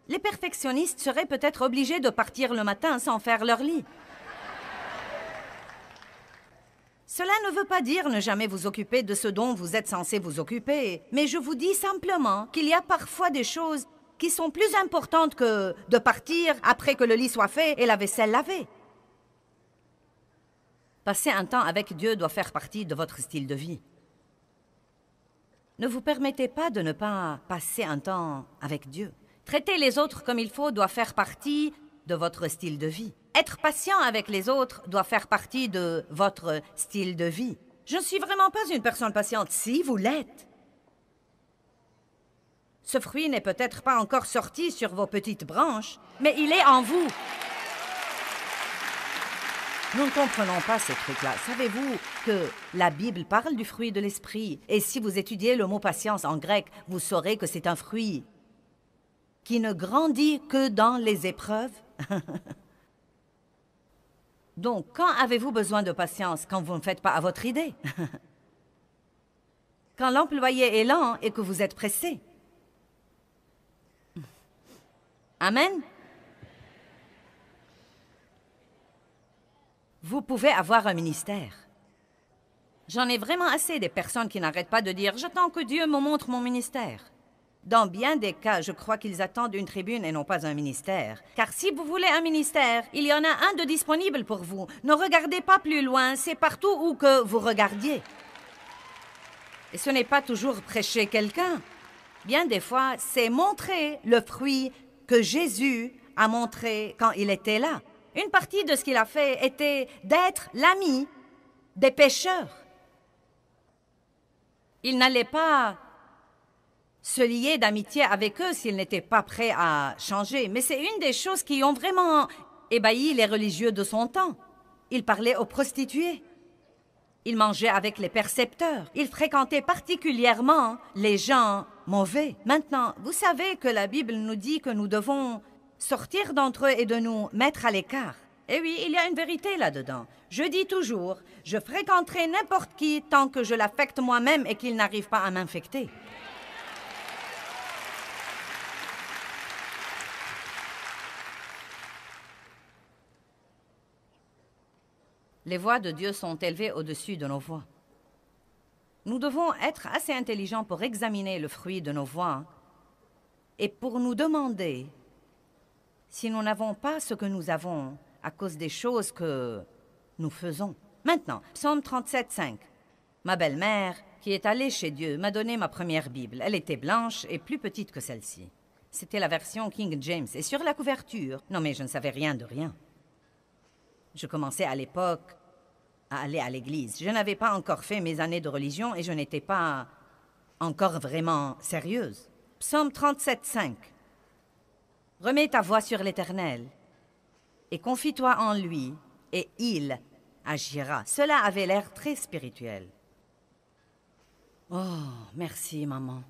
Les perfectionnistes seraient peut-être obligés de partir le matin sans faire leur lit. Cela ne veut pas dire ne jamais vous occuper de ce dont vous êtes censé vous occuper, mais je vous dis simplement qu'il y a parfois des choses qui sont plus importantes que de partir après que le lit soit fait et la vaisselle lavée. Passer un temps avec Dieu doit faire partie de votre style de vie. Ne vous permettez pas de ne pas passer un temps avec Dieu. Traiter les autres comme il faut doit faire partie de votre style de vie. Être patient avec les autres doit faire partie de votre style de vie. Je ne suis vraiment pas une personne patiente. Si, vous l'êtes. Ce fruit n'est peut-être pas encore sorti sur vos petites branches, mais il est en vous. Nous ne comprenons pas ces trucs-là. Savez-vous que la Bible parle du fruit de l'esprit? Et si vous étudiez le mot patience en grec, vous saurez que c'est un fruit qui ne grandit que dans les épreuves. Donc, quand avez-vous besoin de patience? Quand vous ne faites pas à votre idée. Quand l'employé est lent et que vous êtes pressé. Amen? Vous pouvez avoir un ministère. J'en ai vraiment assez des personnes qui n'arrêtent pas de dire « J'attends que Dieu me montre mon ministère ». Dans bien des cas, je crois qu'ils attendent une tribune et non pas un ministère. Car si vous voulez un ministère, il y en a un de disponible pour vous. Ne regardez pas plus loin, c'est partout où que vous regardiez. Et ce n'est pas toujours prêcher quelqu'un. Bien des fois, c'est montrer le fruit que Jésus a montré quand il était là. Une partie de ce qu'il a fait était d'être l'ami des pécheurs. Il n'allait pas se lier d'amitié avec eux s'ils n'étaient pas prêts à changer. Mais c'est une des choses qui ont vraiment ébahi les religieux de son temps. Il parlait aux prostituées. Il mangeait avec les percepteurs. Il fréquentait particulièrement les gens mauvais. Maintenant, vous savez que la Bible nous dit que nous devons sortir d'entre eux et de nous mettre à l'écart. Et oui, il y a une vérité là-dedans. Je dis toujours, je fréquenterai n'importe qui tant que je l'affecte moi-même et qu'il n'arrive pas à m'infecter. Les voies de Dieu sont élevées au-dessus de nos voies. Nous devons être assez intelligents pour examiner le fruit de nos voies et pour nous demander si nous n'avons pas ce que nous avons à cause des choses que nous faisons. Maintenant, Psaume 37, 5. Ma belle-mère, qui est allée chez Dieu, m'a donné ma première Bible. Elle était blanche et plus petite que celle-ci. C'était la version King James. Et sur la couverture, non mais je ne savais rien de rien. Je commençais à l'époque à aller à l'église. Je n'avais pas encore fait mes années de religion et je n'étais pas encore vraiment sérieuse. Psaume 37, 5. Remets ta voix sur l'Éternel et confie-toi en lui et il agira. Cela avait l'air très spirituel. Oh, merci, maman.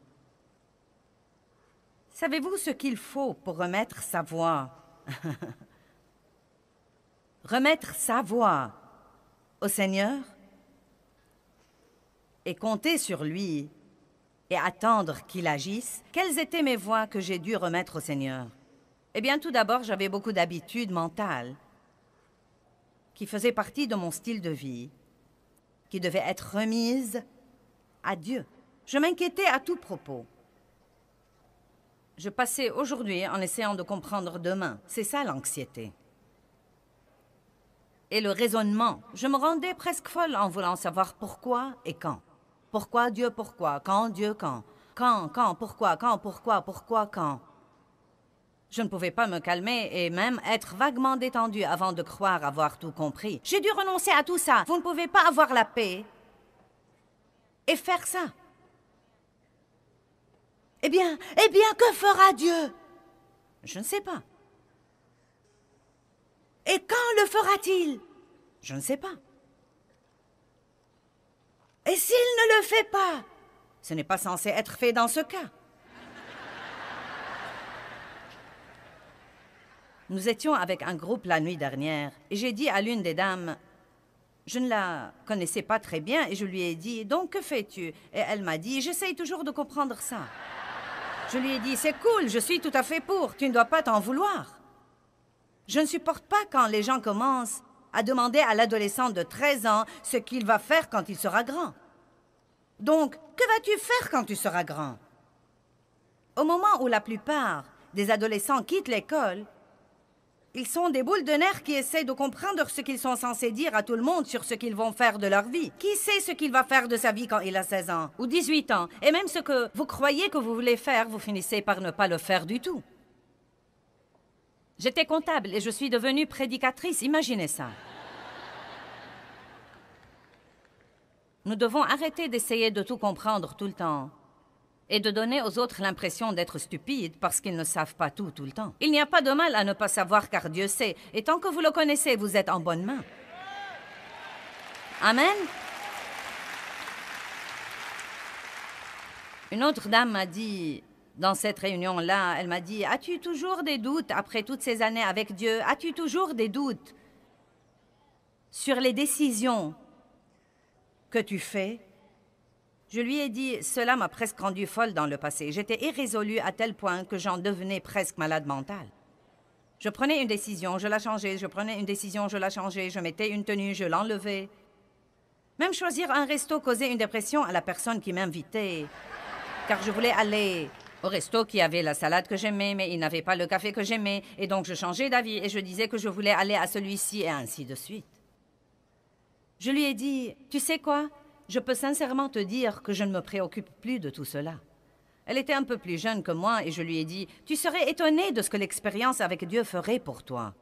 Savez-vous ce qu'il faut pour remettre sa voix? Remettre sa voix au Seigneur et compter sur lui et attendre qu'il agisse. Quelles étaient mes voies que j'ai dû remettre au Seigneur? Eh bien, tout d'abord, j'avais beaucoup d'habitudes mentales qui faisaient partie de mon style de vie, qui devaient être remises à Dieu. Je m'inquiétais à tout propos. Je passais aujourd'hui en essayant de comprendre demain. C'est ça l'anxiété. Et le raisonnement. Je me rendais presque folle en voulant savoir pourquoi et quand. Pourquoi Dieu, pourquoi? Quand Dieu, quand? Quand, pourquoi, quand? Je ne pouvais pas me calmer et même être vaguement détendue avant de croire avoir tout compris. J'ai dû renoncer à tout ça. Vous ne pouvez pas avoir la paix et faire ça. Eh bien, que fera Dieu? Je ne sais pas. Et quand le fera-t-il? Je ne sais pas. Et s'il ne le fait pas? Ce n'est pas censé être fait dans ce cas. Nous étions avec un groupe la nuit dernière et j'ai dit à l'une des dames, je ne la connaissais pas très bien et je lui ai dit, donc que fais-tu? Et elle m'a dit, j'essaye toujours de comprendre ça. Je lui ai dit, c'est cool, je suis tout à fait pour, tu ne dois pas t'en vouloir. Je ne supporte pas quand les gens commencent à demander à l'adolescent de 13 ans ce qu'il va faire quand il sera grand. Donc, que vas-tu faire quand tu seras grand? Au moment où la plupart des adolescents quittent l'école, ils sont des boules de nerfs qui essaient de comprendre ce qu'ils sont censés dire à tout le monde sur ce qu'ils vont faire de leur vie. Qui sait ce qu'il va faire de sa vie quand il a 16 ans ou 18 ans? Et même ce que vous croyez que vous voulez faire, vous finissez par ne pas le faire du tout. J'étais comptable et je suis devenue prédicatrice, imaginez ça. Nous devons arrêter d'essayer de tout comprendre tout le temps et de donner aux autres l'impression d'être stupides parce qu'ils ne savent pas tout le temps. Il n'y a pas de mal à ne pas savoir car Dieu sait. Et tant que vous le connaissez, vous êtes en bonne main. Amen. Une autre dame m'a dit, dans cette réunion-là, elle m'a dit, as-tu toujours des doutes après toutes ces années avec Dieu? As-tu toujours des doutes sur les décisions que tu fais? Je lui ai dit, cela m'a presque rendue folle dans le passé. J'étais irrésolue à tel point que j'en devenais presque malade mentale. Je prenais une décision, je la changeais, je prenais une décision, je la changeais, je mettais une tenue, je l'enlevais. Même choisir un resto causait une dépression à la personne qui m'invitait, car je voulais aller au resto qui avait la salade que j'aimais, mais il n'avait pas le café que j'aimais, et donc je changeais d'avis et je disais que je voulais aller à celui-ci et ainsi de suite. Je lui ai dit, tu sais quoi? Je peux sincèrement te dire que je ne me préoccupe plus de tout cela. Elle était un peu plus jeune que moi et je lui ai dit, tu serais étonnée de ce que l'expérience avec Dieu ferait pour toi.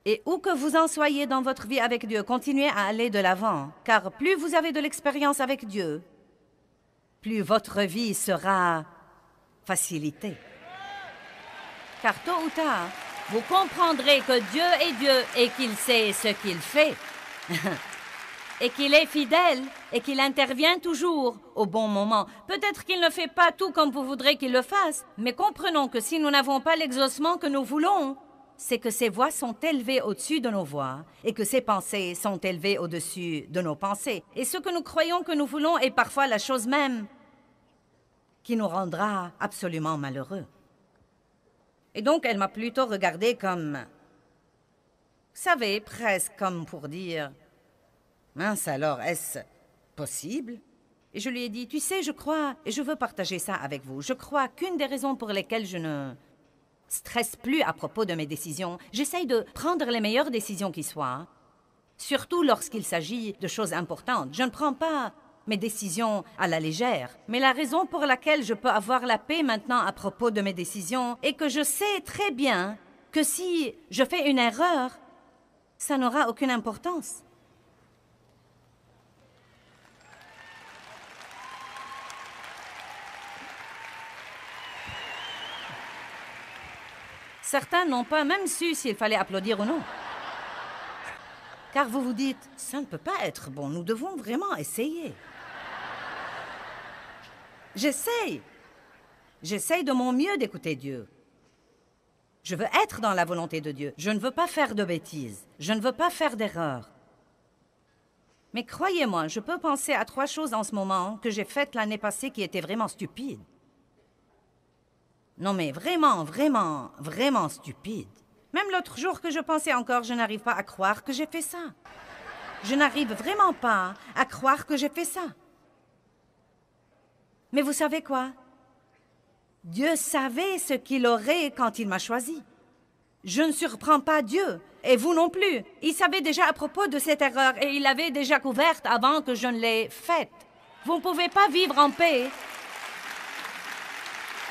Et où que vous en soyez dans votre vie avec Dieu, continuez à aller de l'avant, car plus vous avez de l'expérience avec Dieu, plus votre vie sera facilitée. Car tôt ou tard, vous comprendrez que Dieu est Dieu et qu'il sait ce qu'il fait. Et qu'il est fidèle et qu'il intervient toujours au bon moment. Peut-être qu'il ne fait pas tout comme vous voudrez qu'il le fasse, mais comprenons que si nous n'avons pas l'exaucement que nous voulons, c'est que ses voies sont élevées au-dessus de nos voies et que ses pensées sont élevées au-dessus de nos pensées. Et ce que nous croyons que nous voulons est parfois la chose même qui nous rendra absolument malheureux. Et donc, elle m'a plutôt regardé comme, vous savez, presque comme pour dire, mince alors, est-ce possible? Et je lui ai dit, tu sais, je crois, et je veux partager ça avec vous, je crois qu'une des raisons pour lesquelles je ne stresse plus à propos de mes décisions, j'essaye de prendre les meilleures décisions qui soient, surtout lorsqu'il s'agit de choses importantes. Je ne prends pas mes décisions à la légère, mais la raison pour laquelle je peux avoir la paix maintenant à propos de mes décisions est que je sais très bien que si je fais une erreur, ça n'aura aucune importance. Certains n'ont pas même su s'il fallait applaudir ou non. Car vous vous dites, ça ne peut pas être bon, nous devons vraiment essayer. J'essaye de mon mieux d'écouter Dieu. Je veux être dans la volonté de Dieu. Je ne veux pas faire de bêtises. Je ne veux pas faire d'erreurs. Mais croyez-moi, je peux penser à 3 choses en ce moment que j'ai faites l'année passée qui étaient vraiment stupides. Non mais vraiment, vraiment, vraiment stupide. Même l'autre jour que je pensais encore, je n'arrive pas à croire que j'ai fait ça. Je n'arrive vraiment pas à croire que j'ai fait ça. Mais vous savez quoi? Dieu savait ce qu'il aurait quand il m'a choisi. Je ne surprends pas Dieu, et vous non plus. Il savait déjà à propos de cette erreur et il l'avait déjà couverte avant que je ne l'ai faite. Vous ne pouvez pas vivre en paix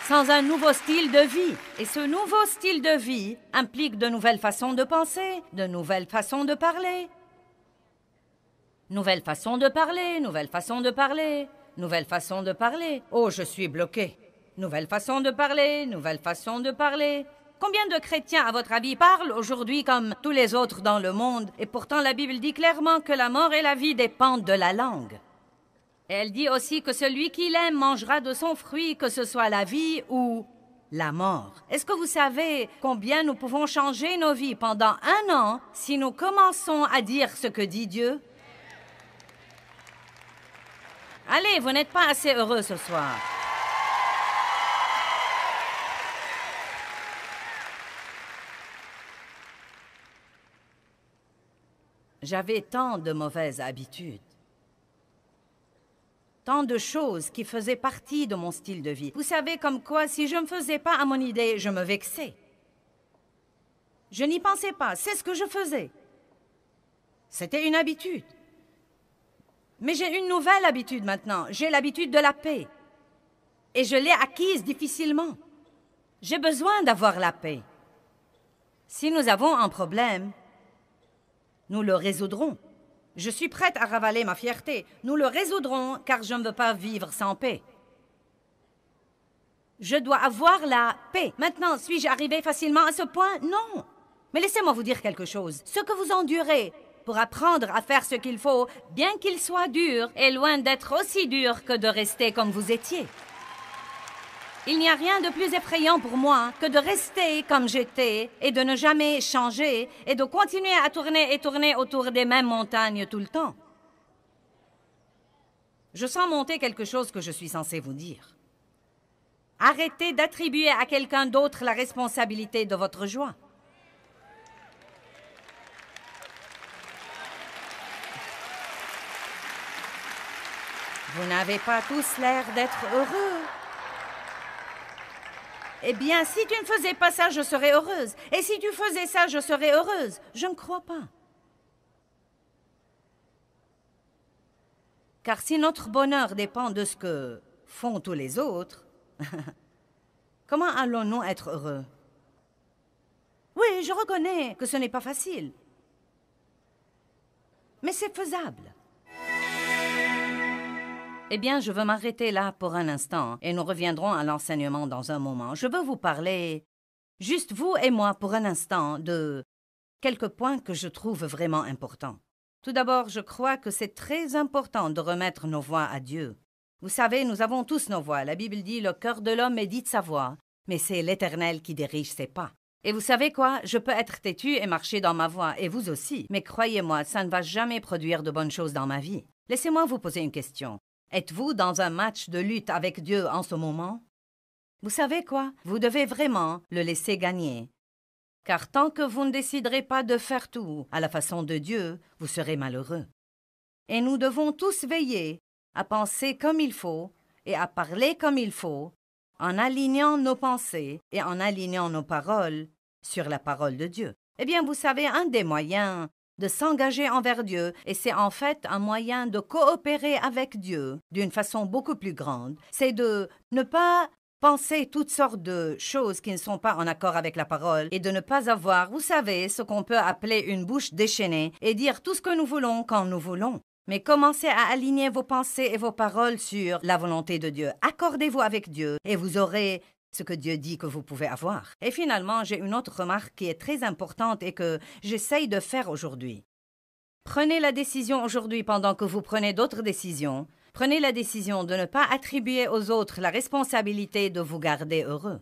sans un nouveau style de vie. Et ce nouveau style de vie implique de nouvelles façons de penser, de nouvelles façons de parler. Nouvelles façons de parler, nouvelles façons de parler, nouvelles façons de parler. Oh, je suis bloquée. Nouvelle façon de parler, nouvelle façon de parler. Combien de chrétiens, à votre avis, parlent aujourd'hui comme tous les autres dans le monde? Et pourtant, la Bible dit clairement que la mort et la vie dépendent de la langue. Et elle dit aussi que celui qui l'aime mangera de son fruit, que ce soit la vie ou la mort. Est-ce que vous savez combien nous pouvons changer nos vies pendant 1 an si nous commençons à dire ce que dit Dieu? Allez, vous n'êtes pas assez heureux ce soir. J'avais tant de mauvaises habitudes. Tant de choses qui faisaient partie de mon style de vie. Vous savez, comme quoi, si je ne me faisais pas à mon idée, je me vexais. Je n'y pensais pas, c'est ce que je faisais. C'était une habitude. Mais j'ai une nouvelle habitude maintenant. J'ai l'habitude de la paix. Et je l'ai acquise difficilement. J'ai besoin d'avoir la paix. Si nous avons un problème, nous le résoudrons. Je suis prête à ravaler ma fierté. Nous le résoudrons car je ne veux pas vivre sans paix. Je dois avoir la paix. Maintenant, suis-je arrivé facilement à ce point? Non. Mais laissez-moi vous dire quelque chose. Ce que vous endurez pour apprendre à faire ce qu'il faut, bien qu'il soit dur, est loin d'être aussi dur que de rester comme vous étiez. Il n'y a rien de plus effrayant pour moi que de rester comme j'étais et de ne jamais changer et de continuer à tourner et tourner autour des mêmes montagnes tout le temps. Je sens monter quelque chose que je suis censé vous dire. Arrêtez d'attribuer à quelqu'un d'autre la responsabilité de votre joie. Vous n'avez pas tous l'air d'être heureux. Eh bien, si tu ne faisais pas ça, je serais heureuse. Et si tu faisais ça, je serais heureuse. Je ne crois pas. Car si notre bonheur dépend de ce que font tous les autres, comment allons-nous être heureux? Oui, je reconnais que ce n'est pas facile. Mais c'est faisable. Eh bien, je veux m'arrêter là pour un instant et nous reviendrons à l'enseignement dans un moment. Je veux vous parler, juste vous et moi, pour un instant, de quelques points que je trouve vraiment importants. Tout d'abord, je crois que c'est très important de remettre nos voix à Dieu. Vous savez, nous avons tous nos voix. La Bible dit « Le cœur de l'homme médite sa voix, mais c'est l'Éternel qui dirige ses pas. » Et vous savez quoi? Je peux être têtu et marcher dans ma voie, et vous aussi. Mais croyez-moi, ça ne va jamais produire de bonnes choses dans ma vie. Laissez-moi vous poser une question. Êtes-vous dans un match de lutte avec Dieu en ce moment? Vous savez quoi? Vous devez vraiment le laisser gagner. Car tant que vous ne déciderez pas de faire tout à la façon de Dieu, vous serez malheureux. Et nous devons tous veiller à penser comme il faut et à parler comme il faut, en alignant nos pensées et en alignant nos paroles sur la parole de Dieu. Eh bien, vous savez, un des moyens de s'engager envers Dieu, et c'est en fait un moyen de coopérer avec Dieu d'une façon beaucoup plus grande, c'est de ne pas penser toutes sortes de choses qui ne sont pas en accord avec la parole et de ne pas avoir, vous savez, ce qu'on peut appeler une bouche déchaînée et dire tout ce que nous voulons quand nous voulons. Mais commencez à aligner vos pensées et vos paroles sur la volonté de Dieu. Accordez-vous avec Dieu et vous aurez ce que Dieu dit que vous pouvez avoir. Et finalement, j'ai une autre remarque qui est très importante et que j'essaye de faire aujourd'hui. Prenez la décision aujourd'hui pendant que vous prenez d'autres décisions. Prenez la décision de ne pas attribuer aux autres la responsabilité de vous garder heureux.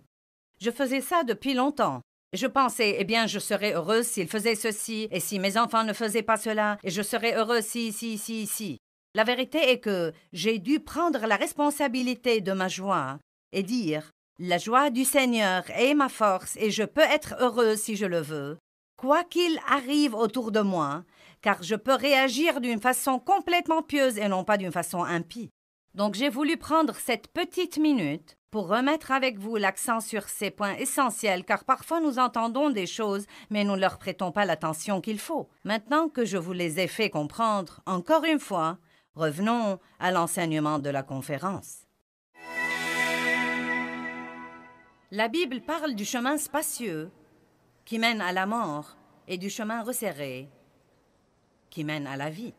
Je faisais ça depuis longtemps. Je pensais, eh bien, je serais heureuse s'ils faisaient ceci, et si mes enfants ne faisaient pas cela, et je serais heureuse si. La vérité est que j'ai dû prendre la responsabilité de ma joie et dire « La joie du Seigneur est ma force et je peux être heureuse si je le veux, quoi qu'il arrive autour de moi, car je peux réagir d'une façon complètement pieuse et non pas d'une façon impie. » Donc j'ai voulu prendre cette petite minute pour remettre avec vous l'accent sur ces points essentiels, car parfois nous entendons des choses, mais nous ne leur prêtons pas l'attention qu'il faut. Maintenant que je vous les ai fait comprendre, encore une fois, revenons à l'enseignement de la conférence. La Bible parle du chemin spacieux qui mène à la mort et du chemin resserré qui mène à la vie.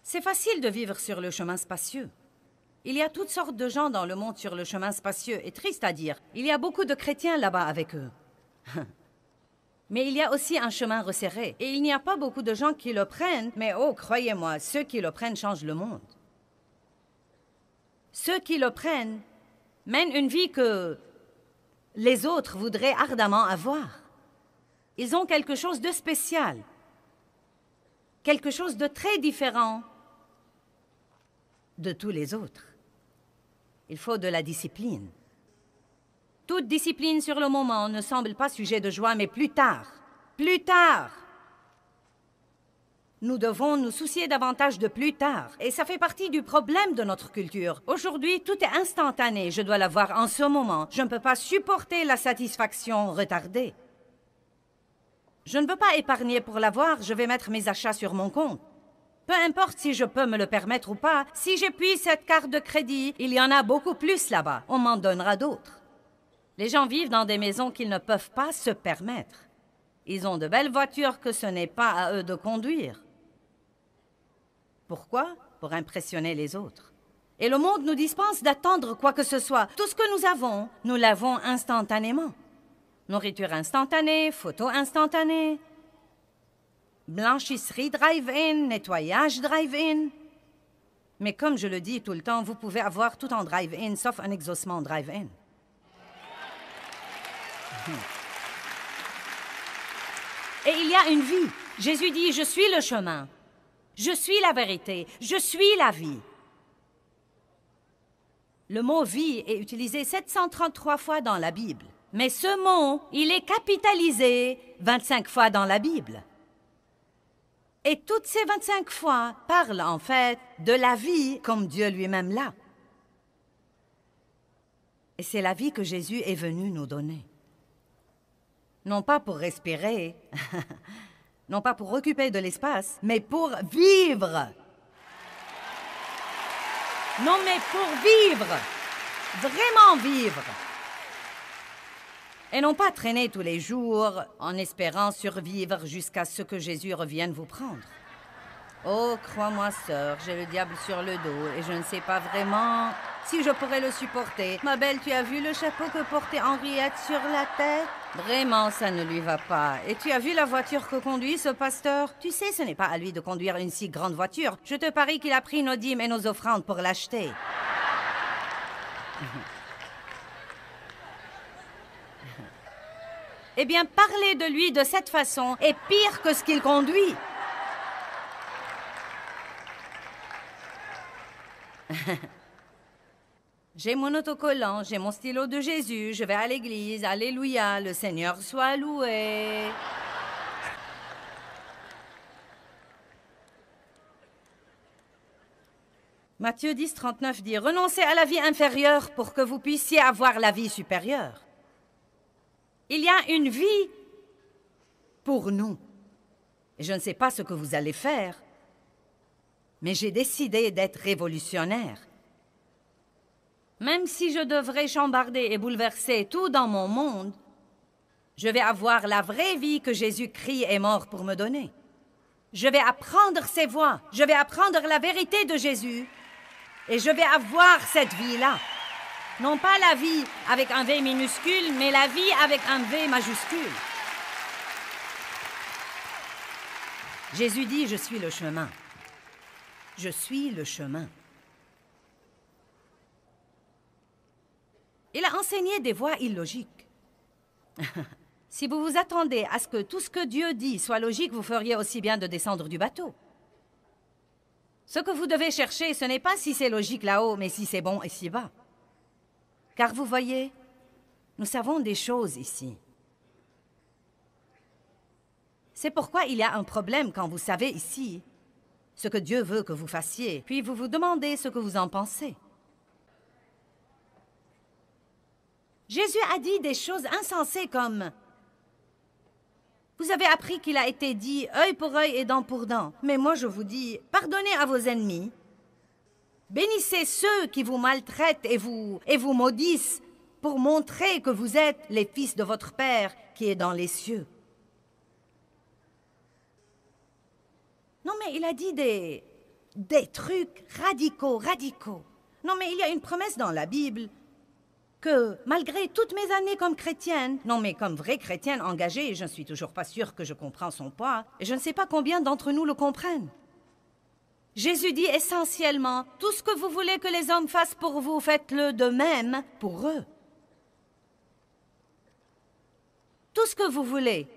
C'est facile de vivre sur le chemin spacieux. Il y a toutes sortes de gens dans le monde sur le chemin spacieux, et triste à dire, il y a beaucoup de chrétiens là-bas avec eux. Mais il y a aussi un chemin resserré, et il n'y a pas beaucoup de gens qui le prennent, mais oh, croyez-moi, ceux qui le prennent changent le monde. Ceux qui le prennent mènent une vie que les autres voudraient ardemment avoir. Ils ont quelque chose de spécial, quelque chose de très différent de tous les autres. Il faut de la discipline. Toute discipline sur le moment ne semble pas sujet de joie, mais plus tard, nous devons nous soucier davantage de plus tard. Et ça fait partie du problème de notre culture. Aujourd'hui, tout est instantané. Je dois l'avoir en ce moment. Je ne peux pas supporter la satisfaction retardée. Je ne veux pas épargner pour l'avoir. Je vais mettre mes achats sur mon compte. Peu importe si je peux me le permettre ou pas, si j'appuie cette carte de crédit, il y en a beaucoup plus là-bas. On m'en donnera d'autres. Les gens vivent dans des maisons qu'ils ne peuvent pas se permettre. Ils ont de belles voitures que ce n'est pas à eux de conduire. Pourquoi? Pour impressionner les autres. Et le monde nous dispense d'attendre quoi que ce soit. Tout ce que nous avons, nous l'avons instantanément. Nourriture instantanée, photos instantanées, blanchisserie drive-in, nettoyage drive-in. Mais comme je le dis tout le temps, vous pouvez avoir tout en drive-in, sauf un exaucement drive-in. Et il y a une vie. Jésus dit, je suis le chemin. Je suis la vérité. Je suis la vie. Le mot « vie » est utilisé 733 fois dans la Bible. Mais ce mot, il est capitalisé 25 fois dans la Bible. Et toutes ces 25 fois parlent en fait de la vie comme Dieu lui-même l'a. Et c'est la vie que Jésus est venu nous donner. Non pas pour respirer, non pas pour occuper de l'espace, mais pour vivre. Non, mais pour vivre, vraiment vivre. Et non pas traîner tous les jours en espérant survivre jusqu'à ce que Jésus revienne vous prendre. Oh, crois-moi, sœur, j'ai le diable sur le dos et je ne sais pas vraiment si je pourrais le supporter. Ma belle, tu as vu le chapeau que portait Henriette sur la tête? Vraiment, ça ne lui va pas. Et tu as vu la voiture que conduit ce pasteur? Tu sais, ce n'est pas à lui de conduire une si grande voiture. Je te parie qu'il a pris nos dîmes et nos offrandes pour l'acheter. Eh bien, parler de lui de cette façon est pire que ce qu'il conduit. J'ai mon autocollant, j'ai mon stylo de Jésus, je vais à l'église, alléluia, le Seigneur soit loué. Matthieu 10, 39 dit, renoncez à la vie inférieure pour que vous puissiez avoir la vie supérieure. Il y a une vie pour nous. Et je ne sais pas ce que vous allez faire, mais j'ai décidé d'être révolutionnaire. Même si je devrais chambarder et bouleverser tout dans mon monde, je vais avoir la vraie vie que Jésus-Christ est mort pour me donner. Je vais apprendre ses voies, je vais apprendre la vérité de Jésus, et je vais avoir cette vie-là. Non pas la vie avec un V minuscule, mais la vie avec un V majuscule. Jésus dit, je suis le chemin. Je suis le chemin. Il a enseigné des voies illogiques. Si vous vous attendez à ce que tout ce que Dieu dit soit logique, vous feriez aussi bien de descendre du bateau. Ce que vous devez chercher, ce n'est pas si c'est logique là-haut, mais si c'est bon ici-bas. Car vous voyez, nous savons des choses ici. C'est pourquoi il y a un problème quand vous savez ici ce que Dieu veut que vous fassiez, puis vous vous demandez ce que vous en pensez. Jésus a dit des choses insensées comme « Vous avez appris qu'il a été dit œil pour œil et dent pour dent. Mais moi je vous dis, pardonnez à vos ennemis. Bénissez ceux qui vous maltraitent et vous maudissent pour montrer que vous êtes les fils de votre Père qui est dans les cieux. » Non, mais il a dit des trucs radicaux. Non, mais il y a une promesse dans la Bible que, malgré toutes mes années comme chrétienne, non mais comme vraie chrétienne engagée, je ne suis toujours pas sûre que je comprends son poids, et je ne sais pas combien d'entre nous le comprennent. Jésus dit essentiellement, tout ce que vous voulez que les hommes fassent pour vous, faites-le de même pour eux. Tout ce que vous voulez,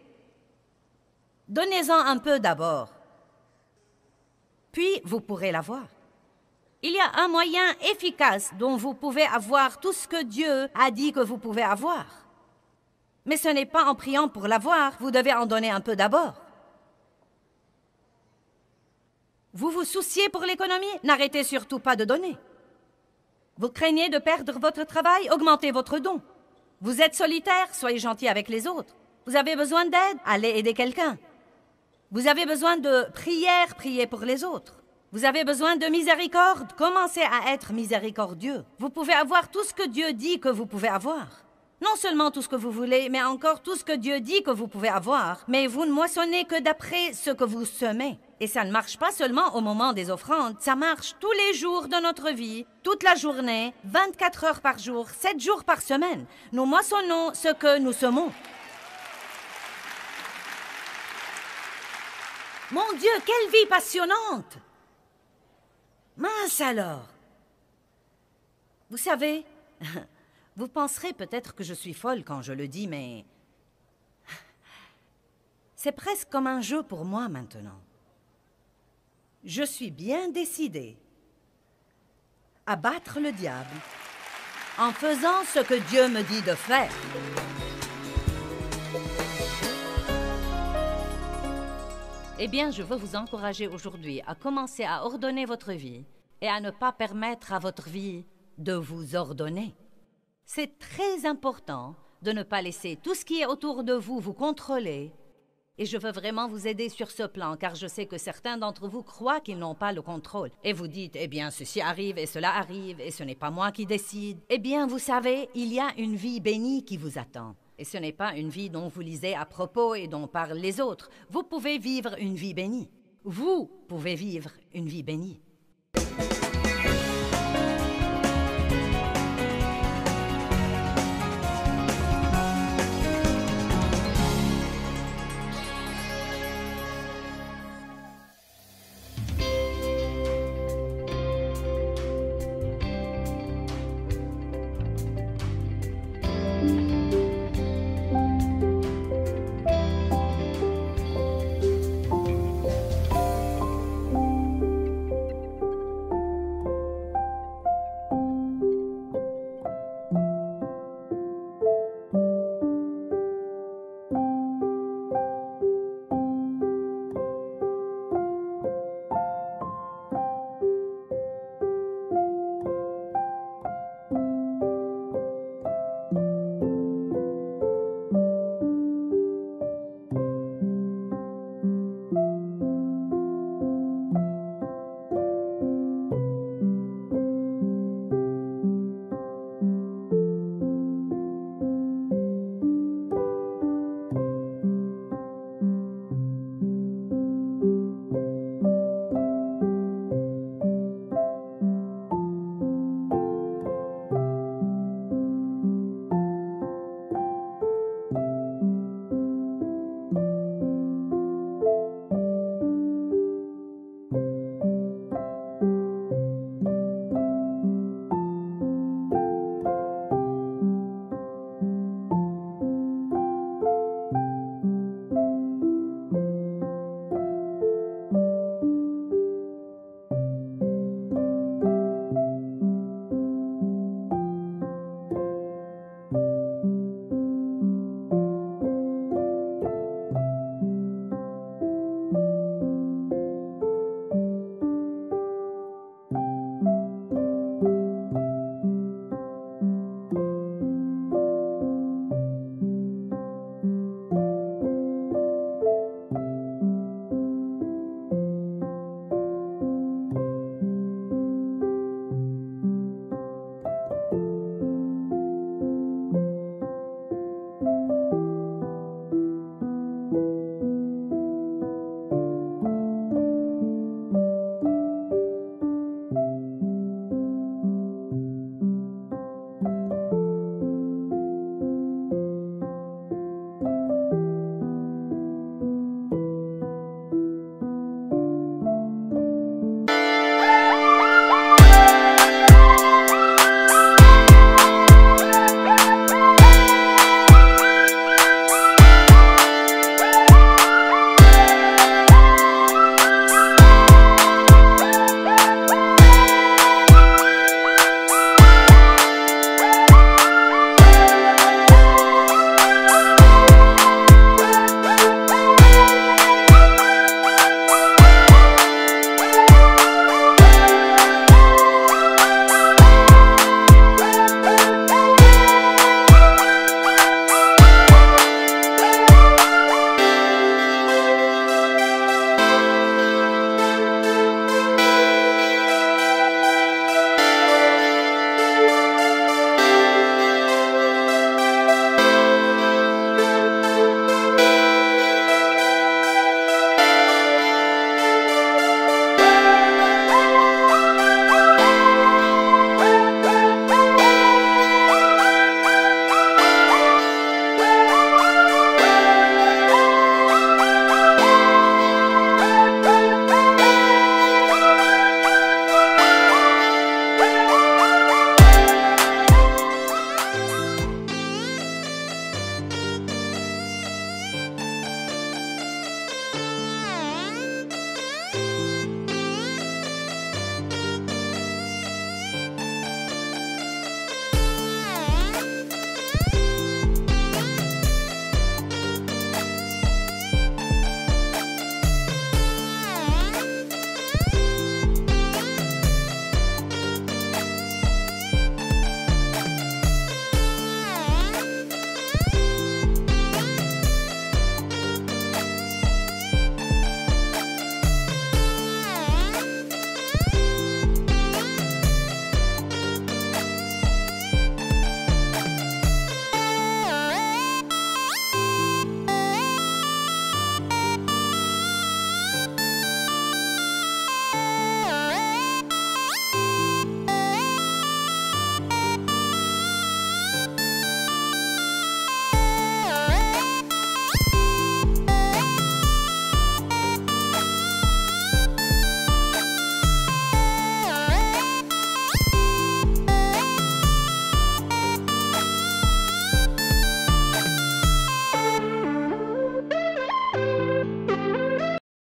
donnez-en un peu d'abord, puis vous pourrez l'avoir. Il y a un moyen efficace dont vous pouvez avoir tout ce que Dieu a dit que vous pouvez avoir. Mais ce n'est pas en priant pour l'avoir, vous devez en donner un peu d'abord. Vous vous souciez pour l'économie? N'arrêtez surtout pas de donner. Vous craignez de perdre votre travail? Augmentez votre don. Vous êtes solitaire? Soyez gentil avec les autres. Vous avez besoin d'aide? Allez aider quelqu'un. Vous avez besoin de prière? Priez pour les autres. Vous avez besoin de miséricorde? Commencez à être miséricordieux. Vous pouvez avoir tout ce que Dieu dit que vous pouvez avoir. Non seulement tout ce que vous voulez, mais encore tout ce que Dieu dit que vous pouvez avoir. Mais vous ne moissonnez que d'après ce que vous semez. Et ça ne marche pas seulement au moment des offrandes, ça marche tous les jours de notre vie, toute la journée, 24 heures par jour, 7 jours par semaine. Nous moissonnons ce que nous semons. Mon Dieu, quelle vie passionnante! Mince alors! Vous savez, vous penserez peut-être que je suis folle quand je le dis, mais c'est presque comme un jeu pour moi maintenant. Je suis bien décidée à battre le diable en faisant ce que Dieu me dit de faire. Eh bien, je veux vous encourager aujourd'hui à commencer à ordonner votre vie et à ne pas permettre à votre vie de vous ordonner. C'est très important de ne pas laisser tout ce qui est autour de vous vous contrôler. Et je veux vraiment vous aider sur ce plan, car je sais que certains d'entre vous croient qu'ils n'ont pas le contrôle. Et vous dites, eh bien, ceci arrive et cela arrive, et ce n'est pas moi qui décide. Eh bien, vous savez, il y a une vie bénie qui vous attend. Et ce n'est pas une vie dont vous lisez à propos et dont parlent les autres. Vous pouvez vivre une vie bénie. Vous pouvez vivre une vie bénie.